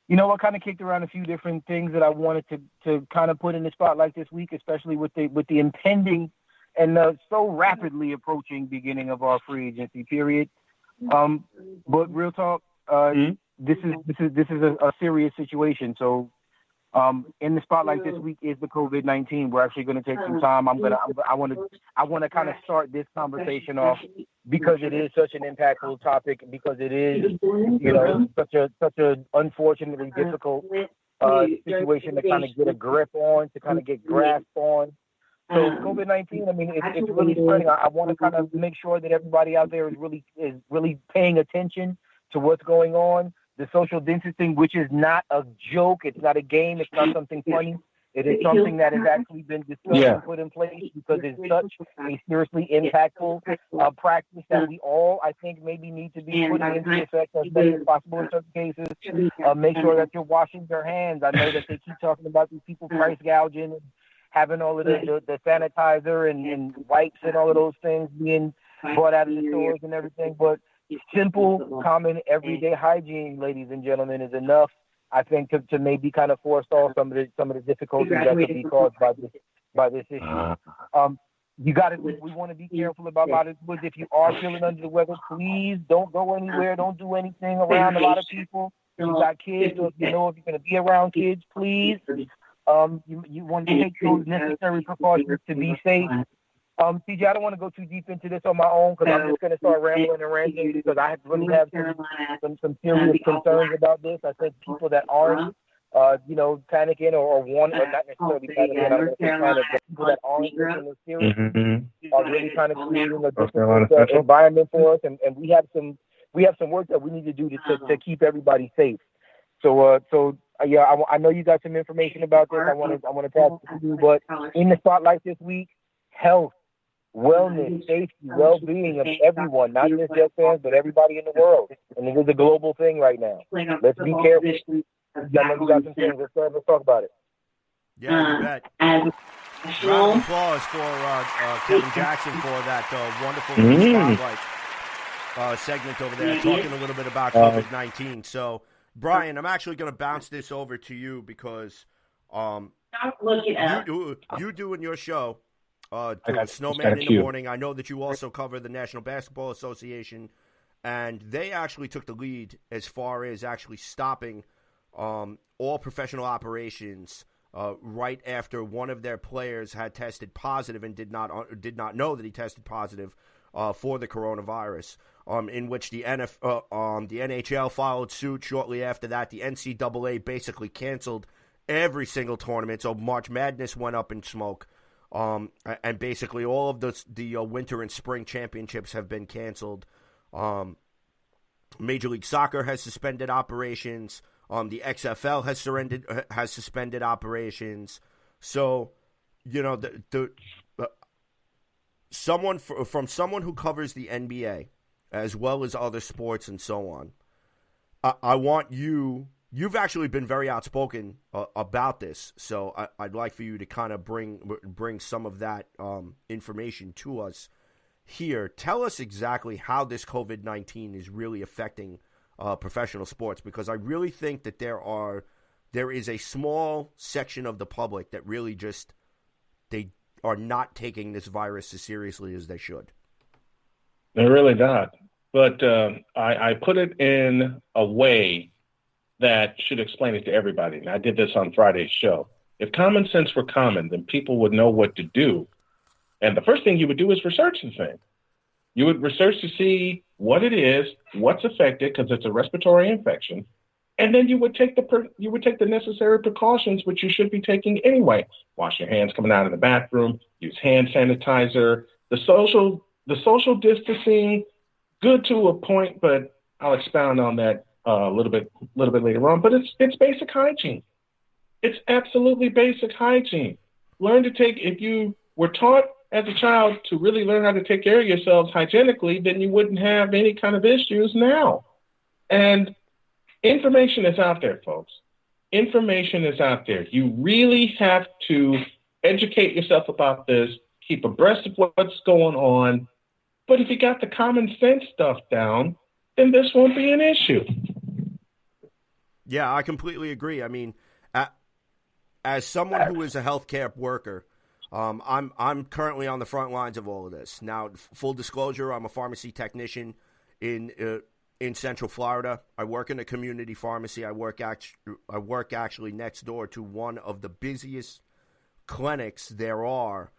know, I kind of kicked around a few different things that I wanted to kind of put in the spotlight this week, especially with the impending and so rapidly approaching beginning of our free agency period. But real talk, this is a serious situation. So, in the spotlight this week is the COVID-19. We're actually going to take some time. I want to kind of start this conversation off because it is such an impactful topic, because it is, you know, such a unfortunately difficult situation to kind of get a grip on, to kind of get grasp on. So COVID-19, I mean, it's really spreading. I want to kind of make sure that everybody out there is really paying attention to what's going on. The social distancing, which is not a joke, it's not a game, it's not something funny. It is something that has actually been discussed and put in place because it's such a seriously impactful practice that we all, I think, maybe need to be putting into effect as best as possible in certain cases. Make sure that you're washing your hands. I know that they keep talking about these people price gouging and having all of the sanitizer and wipes and all of those things being brought out of the stores and everything, but simple, common, everyday hygiene, ladies and gentlemen, is enough, I think, to maybe kind of forestall some of the difficulties that could be caused by this issue. We want to be careful about it. If you are feeling under the weather, please don't go anywhere. Don't do anything around a lot of people. If you got kids, or if you know if you're going to be around kids, please. You want to take those necessary precautions to be safe. CJ, I don't want to go too deep into this on my own because I'm just going to start rambling and ranting because I really have some serious concerns about this. I think people that aren't, panicking or want, or not necessarily panicking, I'm going to say panic, but people that aren't taking this serious are really kind of creating a difficult environment for us, and we have some work that we need to do to keep everybody safe. So I know you got some information about this. I want to talk to you, but in the spotlight this week, health, wellness, safety, well-being of everyone, not just Jets fans, but everybody in the world. And it is a global thing right now. Let's be careful. I know you got some things. Let's talk about it. Yeah, you bet. Round of applause for Kevin Jackson for that wonderful spotlight segment over there, talking a little bit about COVID-19. So, Brian, I'm actually going to bounce this over to you because you doing your show, Snowman in the Morning. I know that you also cover the National Basketball Association, and they actually took the lead as far as actually stopping all professional operations right after one of their players had tested positive and did not know that he tested positive for the coronavirus. In which the NHL followed suit shortly after that. The NCAA basically canceled every single tournament, so March Madness went up in smoke. And basically all of the winter and spring championships have been canceled. Major League Soccer has suspended operations. The XFL has suspended operations. So, you know, someone who covers the NBA as well as other sports and so on, I want you. You've actually been very outspoken about this, so I'd like for you to kind of bring some of that information to us here. Tell us exactly how this COVID-19 is really affecting professional sports, because I really think that there is a small section of the public that really they are not taking this virus as seriously as they should. They're really not. But I put it in a way that should explain it to everybody. And I did this on Friday's show. If common sense were common, then people would know what to do. And the first thing you would do is research the thing. You would research to see what it is, what's affected, because it's a respiratory infection, and then you would take the necessary precautions, which you should be taking anyway. Wash your hands coming out of the bathroom. Use hand sanitizer. The social distancing, good to a point, but I'll expound on that a little bit later on. But it's basic hygiene. It's absolutely basic hygiene. If you were taught as a child to really learn how to take care of yourselves hygienically, then you wouldn't have any kind of issues now. And information is out there, folks. Information is out there. You really have to educate yourself about this, keep abreast of what's going on. But if you got the common sense stuff down, then this won't be an issue. Yeah, I completely agree. I mean, as someone who is a healthcare worker, I'm currently on the front lines of all of this. Now, full disclosure, I'm a pharmacy technician in Central Florida. I work in a community pharmacy. I work actually next door to one of the busiest clinics there are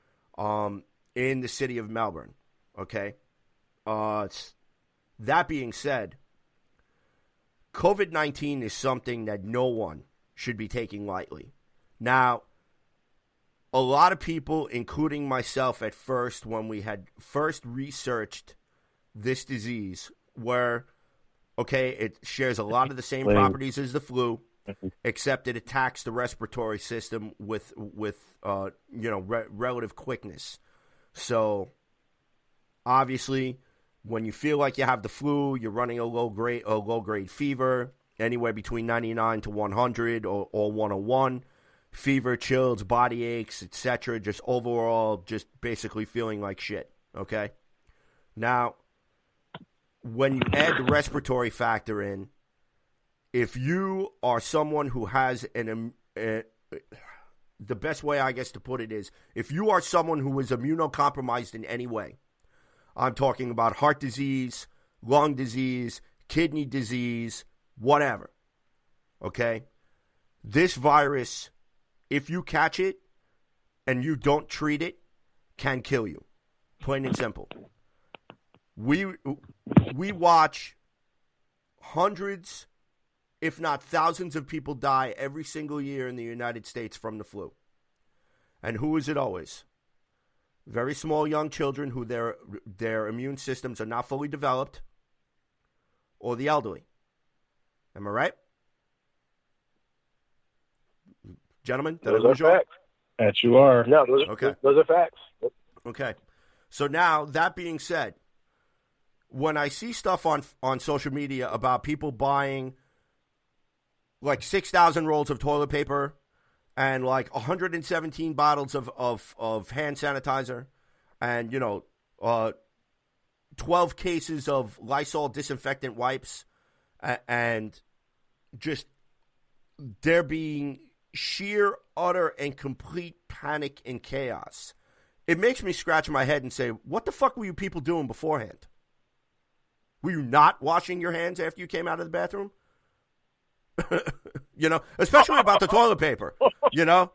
in the city of Melbourne. Okay? That being said, COVID-19 is something that no one should be taking lightly. Now, a lot of people, including myself at first, when we had first researched this disease, were, okay, it shares a lot of the same properties as the flu, except it attacks the respiratory system with relative quickness. So, obviously, when you feel like you have the flu, you're running a low grade fever, anywhere between 99 to 100 or 101. Fever, chills, body aches, etc. Just overall, just basically feeling like shit, okay? Now, when you add the respiratory factor in, if you are someone who has the best way, I guess, to put it is, if you are someone who is immunocompromised in any way, I'm talking about heart disease, lung disease, kidney disease, whatever, okay? This virus, if you catch it and you don't treat it, can kill you. Plain and simple. We watch hundreds, if not thousands of people die every single year in the United States from the flu. And who is it always? Very small young children who their immune systems are not fully developed, or the elderly. Am I right? Gentlemen, those are facts. That you are. No, those are facts. Okay. So now, that being said, when I see stuff on social media about people buying like 6,000 rolls of toilet paper and like 117 bottles of hand sanitizer and, 12 cases of Lysol disinfectant wipes and just there being sheer, utter, and complete panic and chaos, it makes me scratch my head and say, what the fuck were you people doing beforehand? Were you not washing your hands after you came out of the bathroom? Especially about the toilet paper.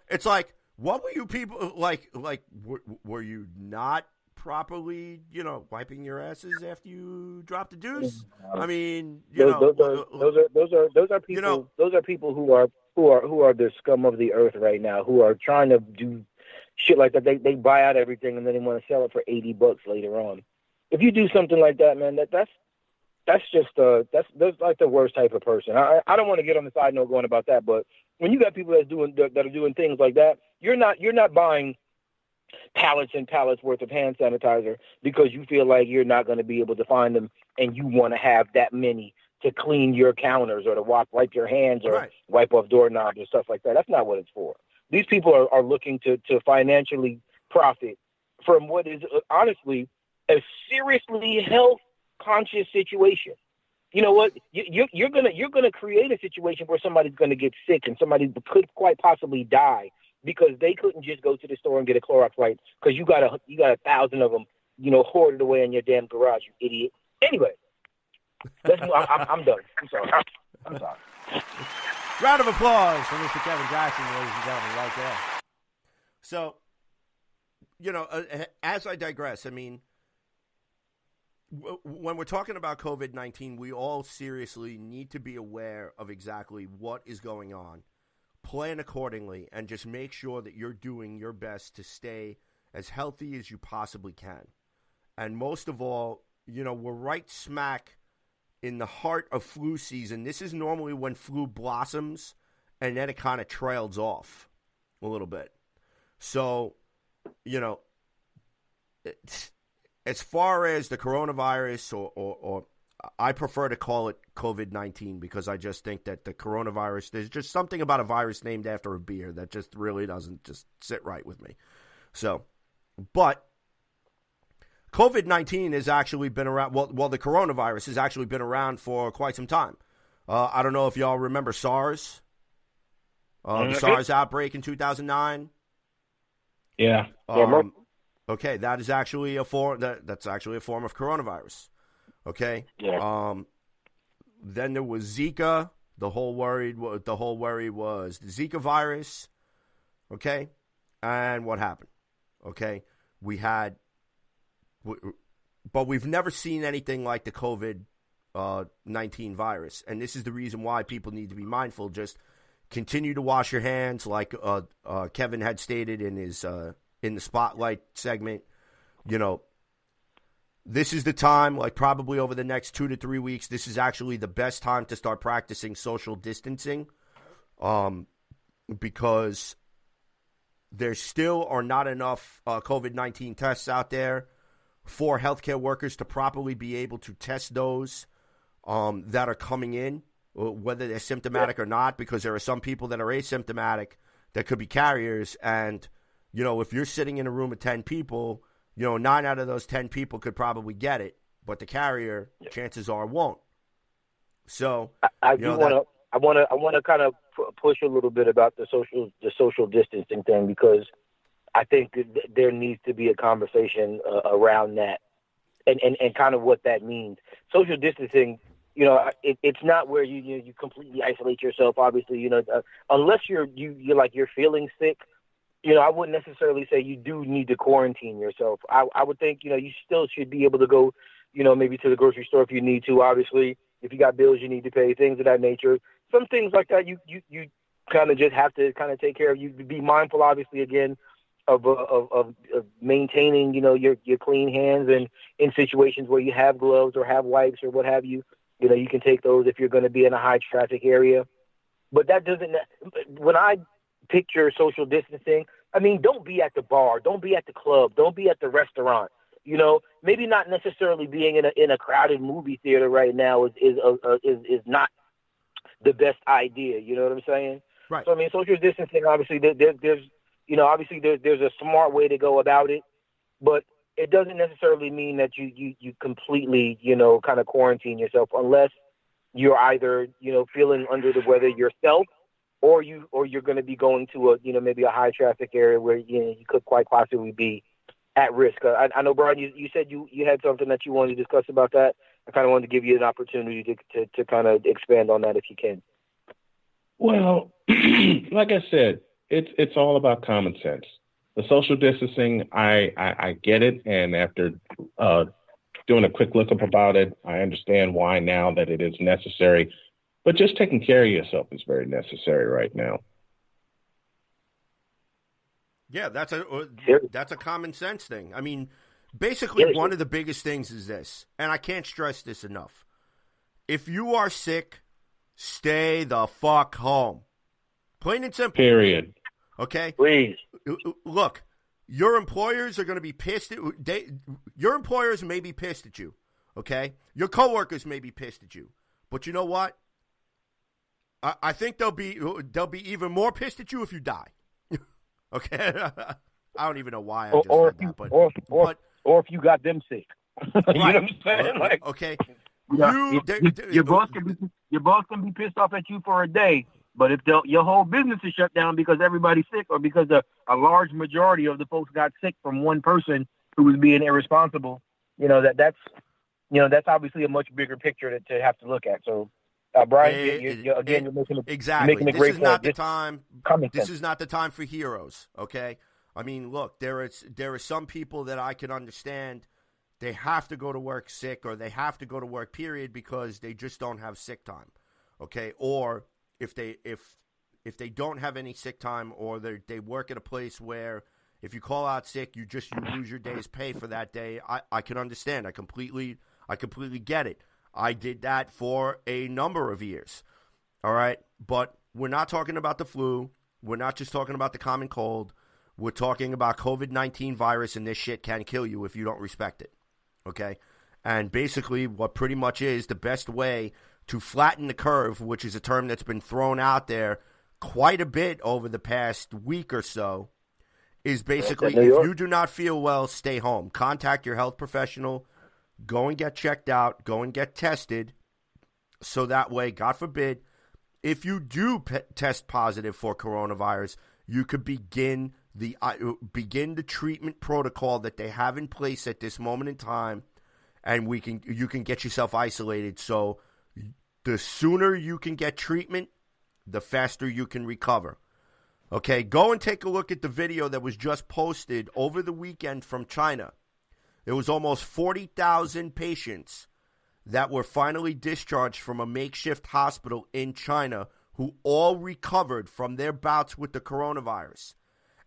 It's like, what were you people, were you not properly, wiping your asses after you dropped the deuce? I mean, those are people. Those are people who are the scum of the earth right now, who are trying to do shit like that. They buy out everything and then they want to sell it for $80 later on. If you do something like that, man, that's like the worst type of person. I don't want to get on the side note going about that, but when you got people that are doing things like that, you're not buying pallets and pallets worth of hand sanitizer because you feel like you're not going to be able to find them and you want to have that many to clean your counters or to wipe your hands or wipe off doorknobs or stuff like that. That's not what it's for. These people are looking to financially profit from what is honestly a seriously health conscious situation. You know what? You're gonna create a situation where somebody's gonna get sick and somebody could quite possibly die because they couldn't just go to the store and get a Clorox wipe because you got 1,000 of them hoard it away in your damn garage, you idiot. Anyway, I'm done. I'm sorry. I'm sorry. Round of applause for Mr. Kevin Jackson, ladies and gentlemen, right there. So, as I digress, I mean, when we're talking about COVID-19, we all seriously need to be aware of exactly what is going on, plan accordingly, and just make sure that you're doing your best to stay as healthy as you possibly can. And most of all, we're right smack in the heart of flu season. This is normally when flu blossoms, and then it kind of trails off a little bit. So, as far as the coronavirus, or I prefer to call it COVID-19 because I just think that the coronavirus, there's just something about a virus named after a beer that just really doesn't just sit right with me. So, but COVID-19 has actually been around. Well, the coronavirus has actually been around for quite some time. I don't know if y'all remember SARS, the SARS outbreak in 2009. Yeah. Okay, that is actually a form. That's actually a form of coronavirus. Okay. Yeah. Then there was Zika. The whole worry was the Zika virus. Okay, and what happened? Okay, but we've never seen anything like the COVID-19 virus. And this is the reason why people need to be mindful. Just continue to wash your hands, like Kevin had stated in his in the Spotlight segment. This is the time, like probably over the next 2 to 3 weeks, this is actually the best time to start practicing social distancing, because there still are not enough COVID-19 tests out there for healthcare workers to properly be able to test those that are coming in, whether they're symptomatic or not, because there are some people that are asymptomatic that could be carriers. And, if you're sitting in a room of 10 people, 9 out of those 10 people could probably get it, but the carrier, chances are, won't. So I want to kind of push a little bit about the social distancing thing, because I think there needs to be a conversation around that and kind of what that means. Social distancing, it's not where you completely isolate yourself. Obviously, unless you're feeling sick, I wouldn't necessarily say you do need to quarantine yourself. I would think, you still should be able to go, maybe to the grocery store if you need to. Obviously, if you got bills you need to pay, things of that nature. Some things like that you kind of just have to kind of take care of. You be mindful, obviously, again, of maintaining, your clean hands, and in situations where you have gloves or have wipes or what have you, you can take those if you're going to be in a high traffic area. But that doesn't, when I picture social distancing, I mean, don't be at the bar, don't be at the club, don't be at the restaurant. Maybe not necessarily being in a crowded movie theater right now is not the best idea. You know what I'm saying? Right. So I mean, social distancing, obviously, there's a smart way to go about it, but it doesn't necessarily mean that you completely, kind of quarantine yourself, unless you're either, feeling under the weather yourself, or you're going to be going to a, maybe a high traffic area where, you could quite possibly be at risk. I know, Brian, you said you had something that you wanted to discuss about that. I kind of wanted to give you an opportunity to kind of expand on that if you can. Well, like I said, it's all about common sense. The social distancing, I get it, and after doing a quick look up about it, I understand why now that it is necessary. But just taking care of yourself is very necessary right now. Yeah, that's a common sense thing. I mean, basically, one of the biggest things is this, and I can't stress this enough. If you are sick, stay the fuck home. Plain and simple. Period. Okay? Please. Look, your employers are going to be pissed your employers may be pissed at you, okay? Your coworkers may be pissed at you. But you know what? I think they'll be even more pissed at you if you die. Okay? I don't even know why I just said that, but or if you got them sick. You know what I'm saying? Okay. Your boss can be pissed off at you for a day, but if your whole business is shut down because everybody's sick, or because a large majority of the folks got sick from one person, who was being irresponsible, that's obviously a much bigger picture to have to look at. So, Brian, you're making exactly. a This great is not point. the time. This is not the time for heroes. Okay, I mean, look, there are some people that I can understand. They have to go to work sick, or they have to go to work, period, because they just don't have sick time. Okay, or if they don't have any sick time, or they work at a place where if you call out sick, you lose your day's pay for that day. I can understand. I completely get it. I did that for a number of years. All right, but we're not talking about the flu. We're not just talking about the common cold. We're talking about COVID-19 virus, and this shit can kill you if you don't respect it. Okay, and basically, what pretty much is the best way to flatten the curve, which is a term that's been thrown out there quite a bit over the past week or so, is basically if you do not feel well, stay home. Contact your health professional. Go and get checked out. Go and get tested. So that way, God forbid, if you do test positive for coronavirus, you could begin the treatment protocol that they have in place at this moment in time, and you can get yourself isolated. So the sooner you can get treatment, the faster you can recover. Okay, go and take a look at the video that was just posted over the weekend from China. There was almost 40,000 patients that were finally discharged from a makeshift hospital in China who all recovered from their bouts with the coronavirus.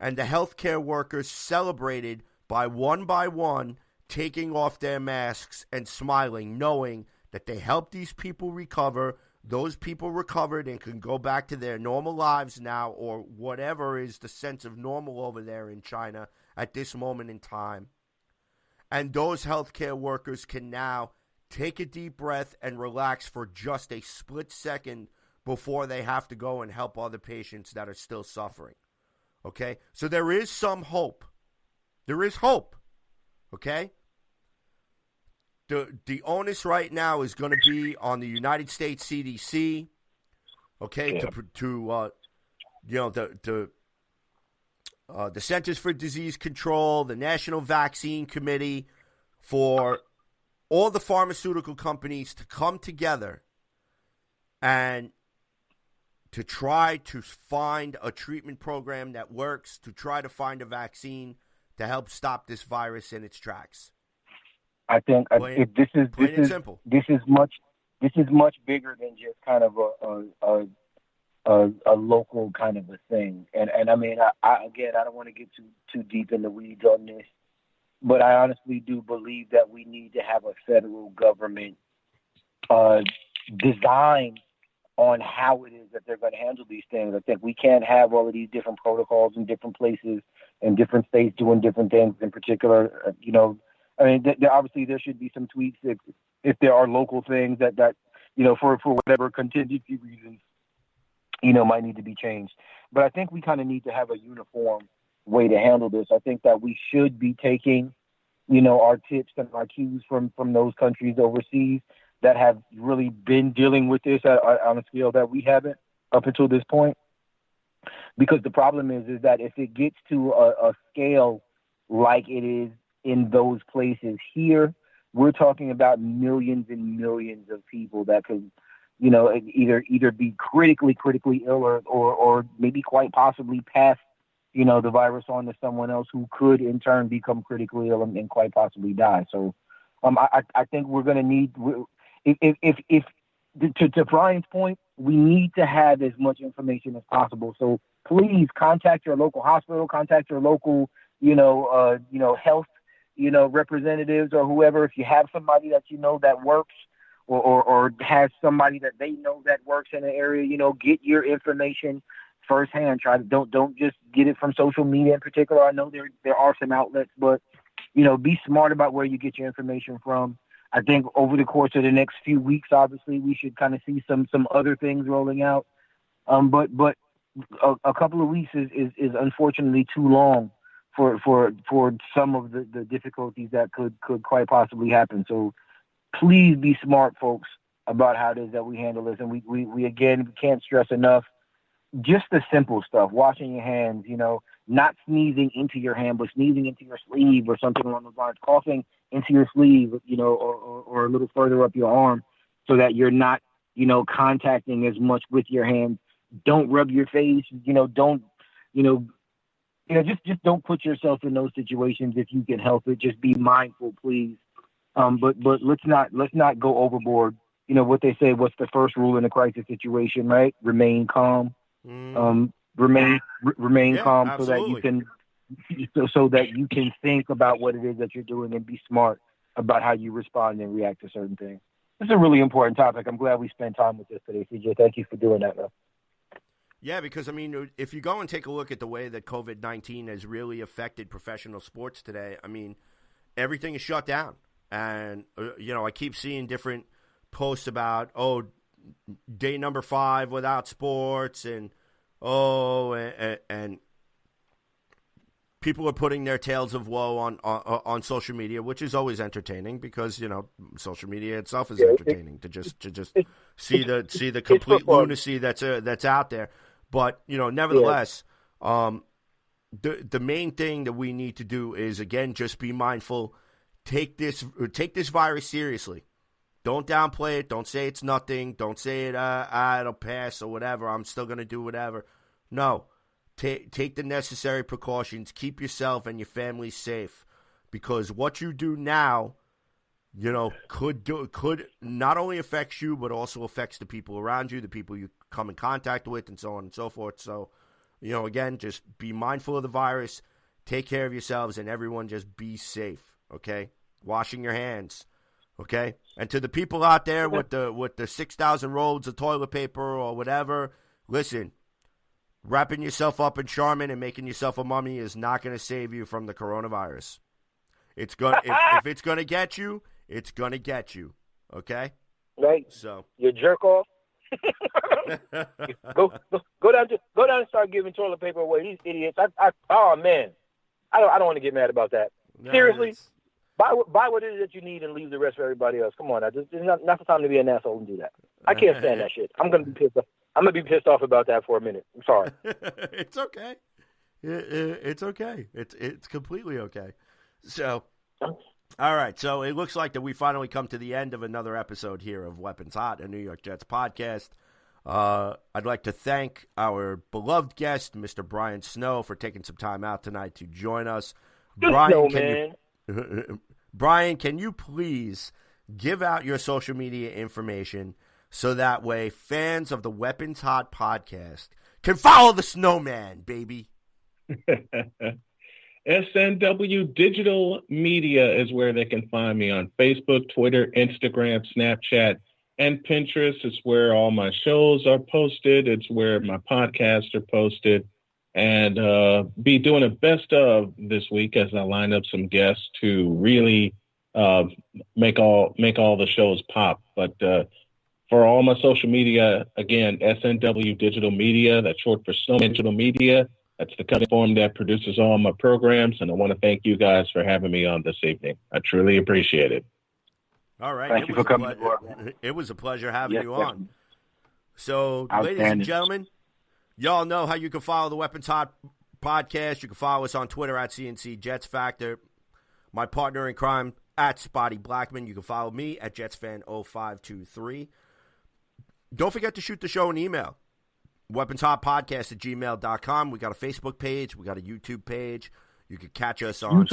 And the healthcare workers celebrated by one taking off their masks and smiling, knowing that they helped these people recover. Those people recovered and can go back to their normal lives now, or whatever is the sense of normal over there in China at this moment in time. And those healthcare workers can now take a deep breath and relax for just a split second before they have to go and help other patients that are still suffering. Okay? So there is some hope. There is hope. Okay? The onus right now is going to be on the United States CDC, okay, the Centers for Disease Control, the National Vaccine Committee, for all the pharmaceutical companies to come together and to try to find a treatment program that works, to try to find a vaccine to help stop this virus in its tracks. I think this is much bigger than just kind of a local kind of a thing. And I mean, I don't want to get too deep in the weeds on this, but I honestly do believe that we need to have a federal government design on how it is that they're going to handle these things. I think we can't have all of these different protocols in different places and different states doing different things. In particular, I mean, obviously there should be some tweaks if there are local things that for whatever contingency reasons, might need to be changed. But I think we kind of need to have a uniform way to handle this. I think that we should be taking, our tips and our cues from those countries overseas that have really been dealing with this on a scale that we haven't up until this point. Because the problem is that if it gets to a scale like it is in those places here, we're talking about millions and millions of people that could, either be critically ill or maybe quite possibly pass, the virus on to someone else who could in turn become critically ill and quite possibly die. So I think we're going to need, if to Brian's point, we need to have as much information as possible. So please contact your local hospital, contact your local, health, representatives or whoever. If you have somebody that that works or has somebody that they know that works in the area, get your information firsthand. Don't just get it from social media in particular. I know there are some outlets, but be smart about where you get your information from. I think over the course of the next few weeks, obviously, we should kind of see some other things rolling out. But a couple of weeks is unfortunately too long for some of the difficulties that could quite possibly happen. So please be smart, folks, about how it is that we handle this. And we again, we can't stress enough just the simple stuff, washing your hands, not sneezing into your hand, but sneezing into your sleeve or something along those lines, coughing into your sleeve, or a little further up your arm so that you're not, contacting as much with your hands. Don't rub your face, don't, just don't put yourself in those situations if you can help it. Just be mindful, please. But let's not go overboard. What they say, what's the first rule in a crisis situation, right? Remain calm. Remain calm absolutely. so that you can think about what it is that you're doing and be smart about how you respond and react to certain things. This is a really important topic. I'm glad we spent time with this today, CJ. Thank you for doing that, man. Yeah, because, if you go and take a look at the way that COVID-19 has really affected professional sports today, everything is shut down. And, I keep seeing different posts about, day number 5 without sports, and people are putting their tales of woe on social media, which is always entertaining because social media itself is entertaining to just see the complete lunacy that's out there. But nevertheless, the main thing that we need to do is, again, just be mindful. Take this virus seriously. Don't downplay it. Don't say it's nothing. Don't say it it'll pass or whatever. I'm still gonna do whatever. No. Take the necessary precautions. Keep yourself and your family safe, because what you do now, could not only affects you, but also affects the people around you, the people you come in contact with, and so on and so forth. So, again, just be mindful of the virus. Take care of yourselves, and everyone just be safe. Okay, washing your hands. Okay, and to the people out there with the 6,000 rolls of toilet paper or whatever, listen. Wrapping yourself up in Charmin and making yourself a mummy is not going to save you from the coronavirus. It's going if it's going to get you, it's going to get you. Okay? Right. So you jerk off. go down and start giving toilet paper away. These idiots. Oh man, I don't want to get mad about that. No, Seriously, buy what it is that you need and leave the rest for everybody else. Come on, it's not the time to be an asshole and do that. I can't stand that shit. I'm gonna be pissed off. I'm going to be pissed off about that for a minute. I'm sorry. It's okay. It's okay. It's completely okay. So, all right. So it looks like that we finally come to the end of another episode here of Weapons Hot, a New York Jets podcast. I'd like to thank our beloved guest, Mr. Brian Snow, for taking some time out tonight to join us. Brian, can you please give out your social media information so that way fans of the Weapons Hot podcast can follow the Snowman, baby? SNW Digital Media is where they can find me on Facebook, Twitter, Instagram, Snapchat, and Pinterest. It's where all my shows are posted. It's where my podcasts are posted. And be doing a best of this week as I line up some guests to really make all the shows pop. But for all my social media, again, SNW Digital Media, that's short for Snowman Digital Media. That's the company form that produces all my programs, and I want to thank you guys for having me on this evening. I truly appreciate it. All right. Thank you for coming. It was a pleasure having you on. Definitely. So, ladies and gentlemen, y'all know how you can follow the Weapons Hot podcast. You can follow us on Twitter at CNC Jets Factor. My partner in crime at Spotty Blackman. You can follow me at JetsFan0523. Don't forget to shoot the show an email. weaponshotpodcast@gmail.com. We got a Facebook page. We got a YouTube page. You can catch us on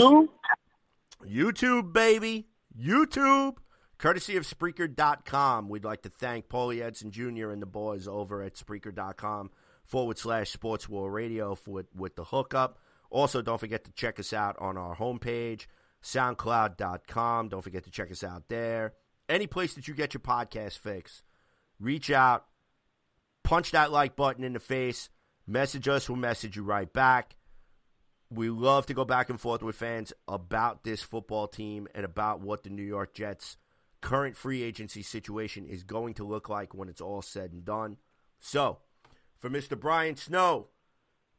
YouTube, baby. YouTube. Courtesy of Spreaker.com. We'd like to thank Paulie Edson Jr. and the boys over at Spreaker.com/Sports War Radio with the hookup. Also, don't forget to check us out on our homepage, SoundCloud.com. Don't forget to check us out there. Any place that you get your podcast fix. Reach out, punch that like button in the face, message us, we'll message you right back. We love to go back and forth with fans about this football team and about what the New York Jets' current free agency situation is going to look like when it's all said and done. So, for Mr. Brian Snow,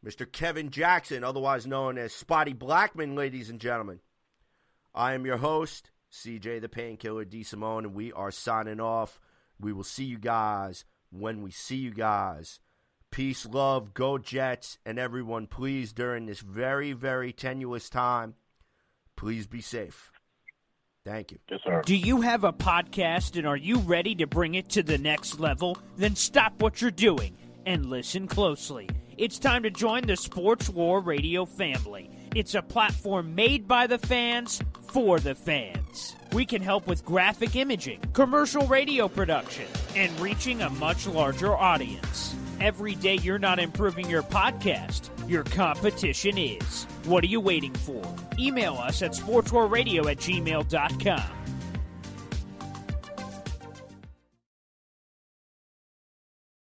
Mr. Kevin Jackson, otherwise known as Spotty Blackman, ladies and gentlemen, I am your host, CJ the Painkiller D. Simone, and we are signing off. We will see you guys when we see you guys. Peace, love, go Jets, and everyone, please, during this very, very tenuous time, please be safe. Thank you. Yes, sir. Do you have a podcast and are you ready to bring it to the next level? Then stop what you're doing and listen closely. It's time to join the Sports War Radio family. It's a platform made by the fans for the fans. We can help with graphic imaging, commercial radio production, and reaching a much larger audience. Every day you're not improving your podcast, your competition is. What are you waiting for? Email us at sportswarradio@gmail.com.